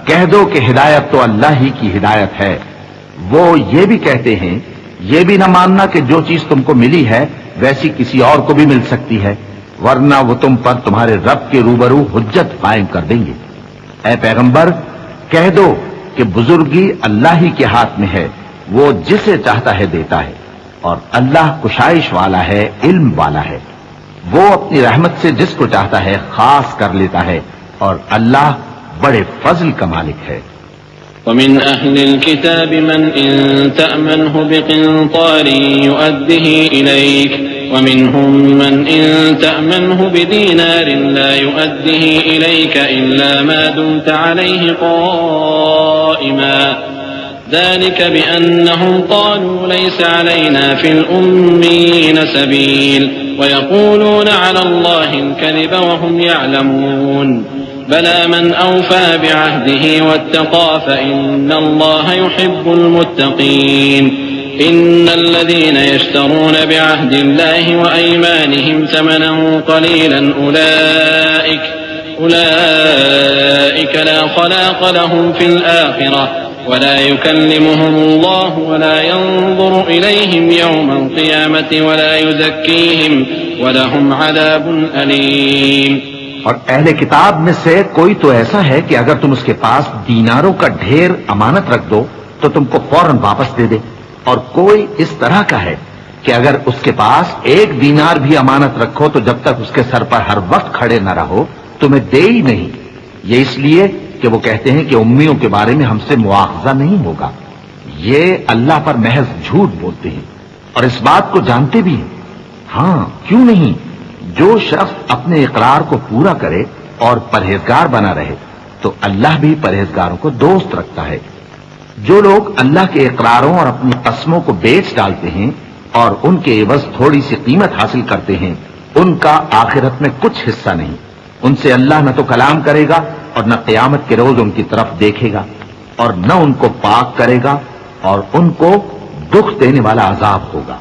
کہہ دو کہ ہدایت تو اللہ ہی کی ہدایت ہے۔ وہ یہ بھی کہتے ہیں یہ بھی نہ ماننا کہ جو چیز تم کو ملی ہے ویسی کسی اور کو بھی مل سکتی ہے، ورنہ وہ تم پر تمہارے رب کے روبرو حجت قائم کر دیں گے۔ اے پیغمبر کہہ دو کہ بزرگی اللہ ہی کے ہاتھ میں ہے، وہ جسے چاہتا ہے دیتا ہے، اور اللہ کشائش والا ہے، علم والا ہے۔ وہ اپنی رحمت سے جس کو چاہتا ہے خاص کر لیتا ہے، اور اللہ بڑے فضل کا مالک ہے۔ ومن أهل الكتاب من إن تأمنه بقنطار يؤده إليك ومنهم من إن تأمنه بدينار لا يؤده إليك إلا ما دمت عليه قائما ذلك بأنهم قالوا ليس علينا في الأمين سبيل ويقولون على الله الكذب وهم يعلمون بلى من أوفى بعهده واتقى فإن الله يحب المتقين إن الذين يشترون بعهد الله وأيمانهم ثمنا قليلا أولئك لا خلاق لهم في الآخرة ولا يكلمهم الله ولا ينظر إليهم يوم القيامة ولا يزكيهم ولهم عذاب أليم۔ اور اہل کتاب میں سے کوئی تو ایسا ہے کہ اگر تم اس کے پاس دیناروں کا ڈھیر امانت رکھ دو تو تم کو فوراً واپس دے دے، اور کوئی اس طرح کا ہے کہ اگر اس کے پاس ایک دینار بھی امانت رکھو تو جب تک اس کے سر پر ہر وقت کھڑے نہ رہو تمہیں دے ہی نہیں۔ یہ اس لیے کہ وہ کہتے ہیں کہ امیوں کے بارے میں ہم سے مواخذہ نہیں ہوگا۔ یہ اللہ پر محض جھوٹ بولتے ہیں اور اس بات کو جانتے بھی ہیں۔ ہاں کیوں نہیں، جو شخص اپنے اقرار کو پورا کرے اور پرہیزگار بنا رہے تو اللہ بھی پرہیزگاروں کو دوست رکھتا ہے۔ جو لوگ اللہ کے اقراروں اور اپنی قسموں کو بیچ ڈالتے ہیں اور ان کے عوض تھوڑی سی قیمت حاصل کرتے ہیں ان کا آخرت میں کچھ حصہ نہیں۔ ان سے اللہ نہ تو کلام کرے گا اور نہ قیامت کے روز ان کی طرف دیکھے گا، اور نہ ان کو پاک کرے گا، اور ان کو دکھ دینے والا عذاب ہوگا۔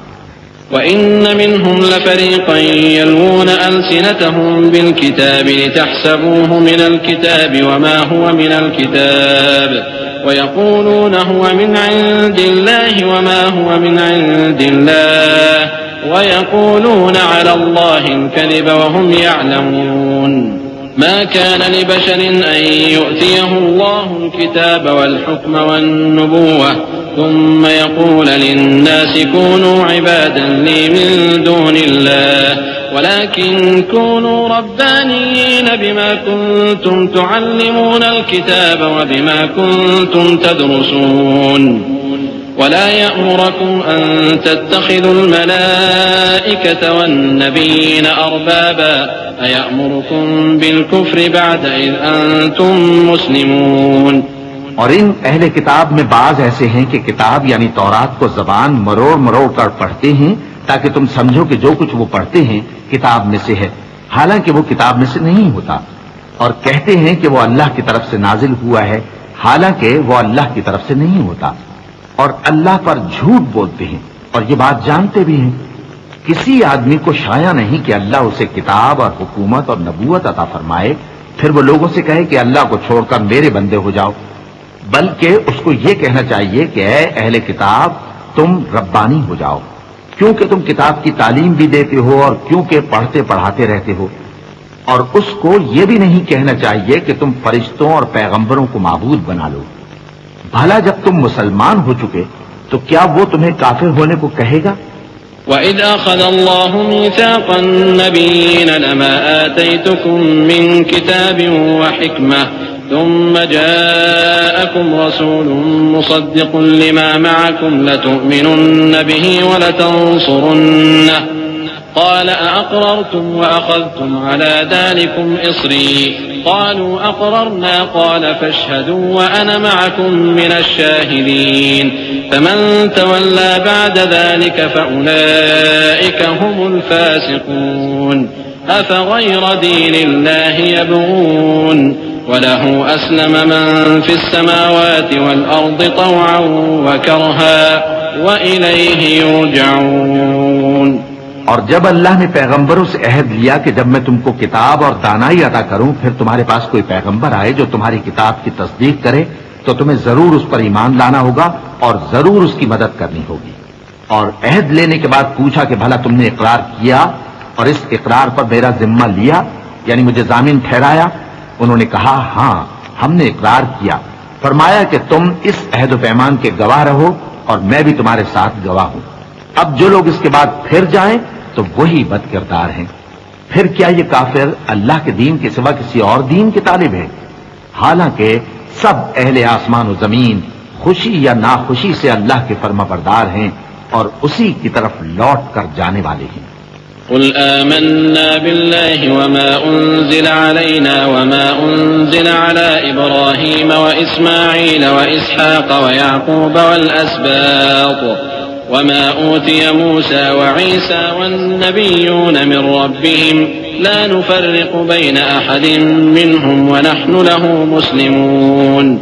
وَإِنَّ مِنْهُمْ لَفَرِيقًا يَلْوُونَ أَلْسِنَتَهُمْ بِالْكِتَابِ لِتَحْسَبُوهُ مِنَ الْكِتَابِ وَمَا هُوَ مِنَ الْكِتَابِ وَيَقُولُونَ هُوَ مِنْ عِنْدِ اللَّهِ وَمَا هُوَ مِنْ عِنْدِ اللَّهِ وَيَقُولُونَ عَلَى اللَّهِ الْكَذِبَ وَهُمْ يَعْلَمُونَ ما كان لبشر أن يؤتيه الله الكتاب والحكم والنبوة ثم يقول للناس كونوا عبادا لي من دون الله ولكن كونوا ربانيين بما كنتم تعلمون الكتاب وبما كنتم تدرسون ولا يأمركم أن تتخذوا الملائكة والنبيين أربابا أيأمركم بالكفر بعد إذ أنتم مسلمون۔ اور ان اہل کتاب میں بعض ایسے ہیں کہ کتاب یعنی تورات کو زبان مروڑ مروڑ کر پڑھتے ہیں تاکہ تم سمجھو کہ جو کچھ وہ پڑھتے ہیں کتاب میں سے ہے، حالانکہ وہ کتاب میں سے نہیں ہوتا، اور کہتے ہیں کہ وہ اللہ کی طرف سے نازل ہوا ہے حالانکہ وہ اللہ کی طرف سے نہیں ہوتا، اور اللہ پر جھوٹ بولتے ہیں اور یہ بات جانتے بھی ہیں۔ کسی آدمی کو شایع نہیں کہ اللہ اسے کتاب اور حکومت اور نبوت عطا فرمائے پھر وہ لوگوں سے کہے کہ اللہ کو چھوڑ کر میرے بندے ہو جاؤ، بلکہ اس کو یہ کہنا چاہیے کہ اے اہل کتاب تم ربانی ہو جاؤ، کیونکہ تم کتاب کی تعلیم بھی دیتے ہو اور کیونکہ پڑھتے پڑھاتے رہتے ہو، اور اس کو یہ بھی نہیں کہنا چاہیے کہ تم فرشتوں اور پیغمبروں کو معبود بنا لو۔ بھلا جب تم مسلمان ہو چکے تو کیا وہ تمہیں کافر ہونے کو کہے گا؟ وَإِذْ أَخَذَ اللَّهُ مِيثَاقَ النَّبِيِّينَ لَمَا آتَيْتُكُم مِّن كِتَابٍ وَحِكْمَةٍ ثُمَّ جَاءَكُمْ رَسُولٌ مُصَدِّقٌ لِّمَا مَعَكُمْ لَتُؤْمِنُنَّ بِهِ وَلَتَنصُرُنَّهُ قال أأقررتم وأخذتم على ذلكم إصري قالوا أقررنا قال فاشهدوا وأنا معكم من الشاهدين فمن تولى بعد ذلك فأولئك هم الفاسقون أفغير دين الله يبغون وله أسلم من في السماوات والأرض طوعا وكرها وإليه يرجعون۔ اور جب اللہ نے پیغمبروں سے عہد لیا کہ جب میں تم کو کتاب اور دانائی عطا کروں پھر تمہارے پاس کوئی پیغمبر آئے جو تمہاری کتاب کی تصدیق کرے تو تمہیں ضرور اس پر ایمان لانا ہوگا اور ضرور اس کی مدد کرنی ہوگی. اور عہد لینے کے بعد پوچھا کہ بھلا تم نے اقرار کیا اور اس اقرار پر میرا ذمہ لیا، یعنی مجھے ضامن ٹھہرایا؟ انہوں نے کہا ہاں ہم نے اقرار کیا. فرمایا کہ تم اس عہد و پیمان کے گواہ رہو اور میں بھی تمہارے ساتھ گواہ ہوں. اب جو لوگ اس کے بعد پھر جائیں تو وہی بد کردار ہیں. پھر کیا یہ کافر اللہ کے دین کے سوا کسی اور دین کے طالب ہیں؟ حالانکہ سب اہل آسمان و زمین خوشی یا ناخوشی سے اللہ کے فرما بردار ہیں اور اسی کی طرف لوٹ کر جانے والے ہیں. قل آمنا بالله وما أنزل علينا وما أنزل على إبراهيم وإسماعيل وإسحاق ويعقوب والأسباط وما أوتي موسى وعيسى والنبيون من ربهم لا نفرق بين أحد منهم ونحن له مسلمون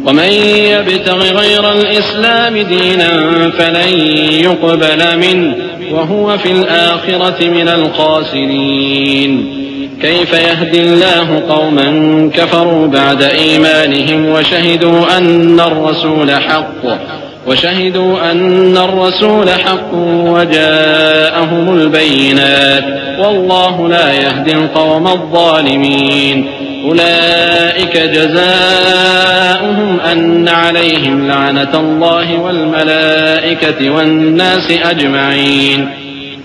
ومن يبتغ غير الإسلام دينا فلن يقبل منه وهو في الآخرة من الخاسرين كيف يهدي الله قوما كفروا بعد إيمانهم وشهدوا أن الرسول حق وجاءهم البينات والله لا يهدي القوم الظالمين أولئك جزاؤهم أن عليهم لعنة الله والملائكة والناس أجمعين.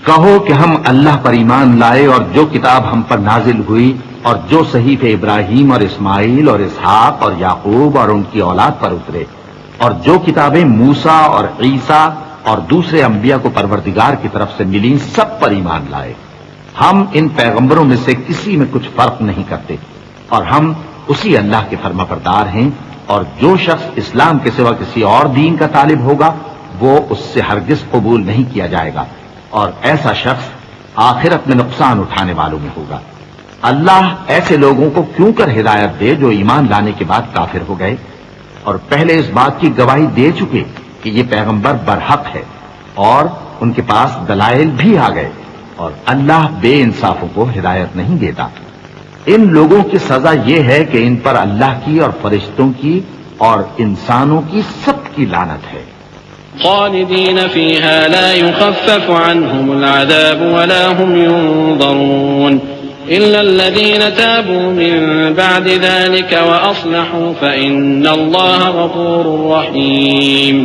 کہو کہ ہم اللہ پر ایمان لائے اور جو کتاب ہم پر نازل ہوئی اور جو صحیفے ابراہیم اور اسماعیل اور اسحاق اور یعقوب اور ان کی اولاد پر اترے اور جو کتابیں موسیٰ اور عیسیٰ اور دوسرے انبیاء کو پروردگار کی طرف سے ملیں سب پر ایمان لائے. ہم ان پیغمبروں میں سے کسی میں کچھ فرق نہیں کرتے اور ہم اسی اللہ کے فرما بردار ہیں. اور جو شخص اسلام کے سوا کسی اور دین کا طالب ہوگا وہ اس سے ہرگز قبول نہیں کیا جائے گا اور ایسا شخص آخرت میں نقصان اٹھانے والوں میں ہوگا. اللہ ایسے لوگوں کو کیوں کر ہدایت دے جو ایمان لانے کے بعد کافر ہو گئے اور پہلے اس بات کی گواہی دے چکے کہ یہ پیغمبر برحق ہے اور ان کے پاس دلائل بھی آ گئے. اور اللہ بے انصافوں کو ہدایت نہیں دیتا. ان لوگوں کی سزا یہ ہے کہ ان پر اللہ کی اور فرشتوں کی اور انسانوں کی سب کی لعنت ہے. خالدین فیہا لا یخفف عنہم العذاب ولا هم ينظرون إلا الذين تابوا من بعد ذلك وأصلحوا فإن الله غفور رحيم.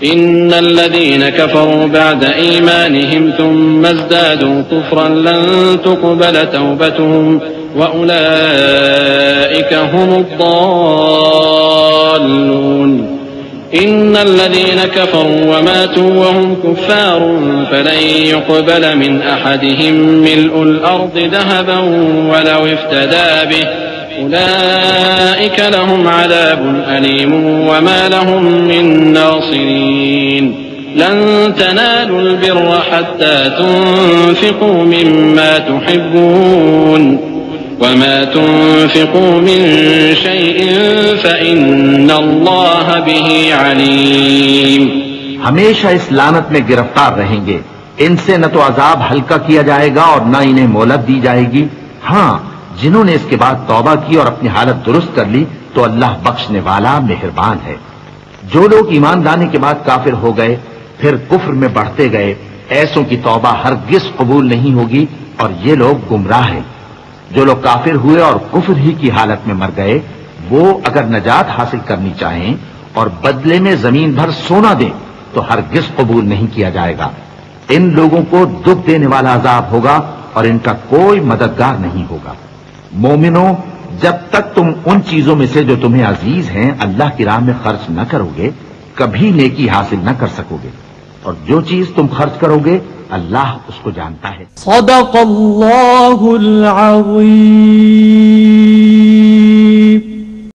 إن الذين كفروا بعد إيمانهم ثم ازدادوا كفرا لن تقبل توبتهم وأولئك هم الضالون. إن الذين كفروا وماتوا وهم كفار فلن يقبل من أحدهم ملء الأرض ذهبا ولو افتدى به أولئك لهم عذاب أليم وما لهم من ناصرين. لن تنالوا البر حتى تنفقوا مما تحبون وما تنفقوا من شيء فإن الله به عليم. ہمیشہ اس لعنت میں گرفتار رہیں گے. ان سے نہ تو عذاب ہلکا کیا جائے گا اور نہ انہیں مہلت دی جائے گی. ہاں جنہوں نے اس کے بعد توبہ کی اور اپنی حالت درست کر لی تو اللہ بخشنے والا مہربان ہے. جو لوگ ایمان لانے کے بعد کافر ہو گئے پھر کفر میں بڑھتے گئے ایسوں کی توبہ ہرگز قبول نہیں ہوگی اور یہ لوگ گمراہ ہیں. جو لوگ کافر ہوئے اور کفر ہی کی حالت میں مر گئے وہ اگر نجات حاصل کرنی چاہیں اور بدلے میں زمین بھر سونا دیں تو ہرگز قبول نہیں کیا جائے گا. ان لوگوں کو دکھ دینے والا عذاب ہوگا اور ان کا کوئی مددگار نہیں ہوگا. مومنوں جب تک تم ان چیزوں میں سے جو تمہیں عزیز ہیں اللہ کی راہ میں خرچ نہ کرو گے کبھی نیکی حاصل نہ کر سکو گے اور جو چیز تم خرچ کرو گے اللہ اس کو جانتا ہے. صدق اللہ العظیم.